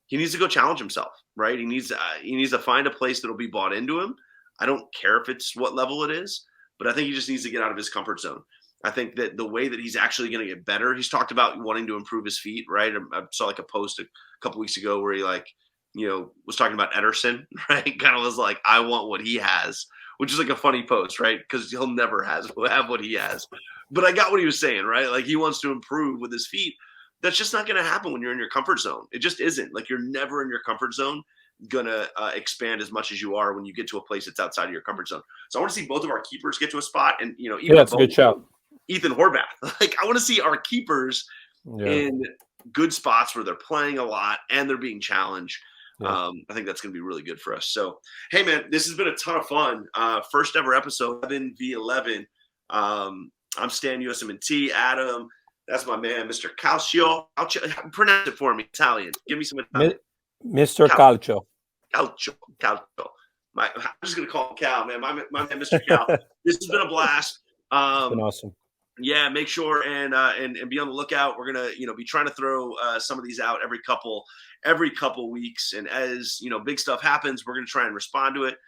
He needs to go challenge himself, right? He needs to find a place that'll be bought into him. I don't care if it's what level it is, but I think he just needs to get out of his comfort zone. I think that the way that he's actually going to get better, he's talked about wanting to improve his feet, right? I saw like a post a couple weeks ago where he was talking about Ederson, right? Kind of was like, I want what he has, which is like a funny post, right? Because he'll never have what he has. But I got what he was saying, right? Like, he wants to improve with his feet. That's just not going to happen when you're in your comfort zone. It just isn't. Like, you're never in your comfort zone going to expand as much as you are when you get to a place that's outside of your comfort zone. So I want to see both of our keepers get to a spot, and even that's a good shout. Ethan Horvath. Like, I want to see our keepers in good spots where they're playing a lot and they're being challenged. I think that's going to be really good for us. So, hey man, this has been a ton of fun. First ever episode, 11v11. I'm Stan USMNT. Adam, that's my man, Mr. Calcio. Pronounce it for me, Italian. Give me some Italian. Mr. Calcio. Calcio. I'm just going to call him Cal, man. My man, Mr. Cal. This has been a blast. It's been awesome. Yeah, make sure and be on the lookout. We're gonna be trying to throw some of these out every couple weeks, and as big stuff happens, we're gonna try and respond to it.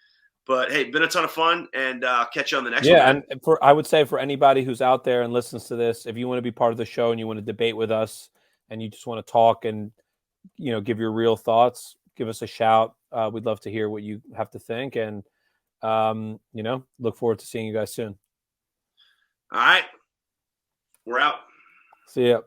But hey, been a ton of fun, and catch you on the next one, Yeah, man. and I would say for anybody who's out there and listens to this, if you want to be part of the show and you want to debate with us and you just want to talk and give your real thoughts, give us a shout. We'd love to hear what you have to think, and look forward to seeing you guys soon. All right, we're out. See ya.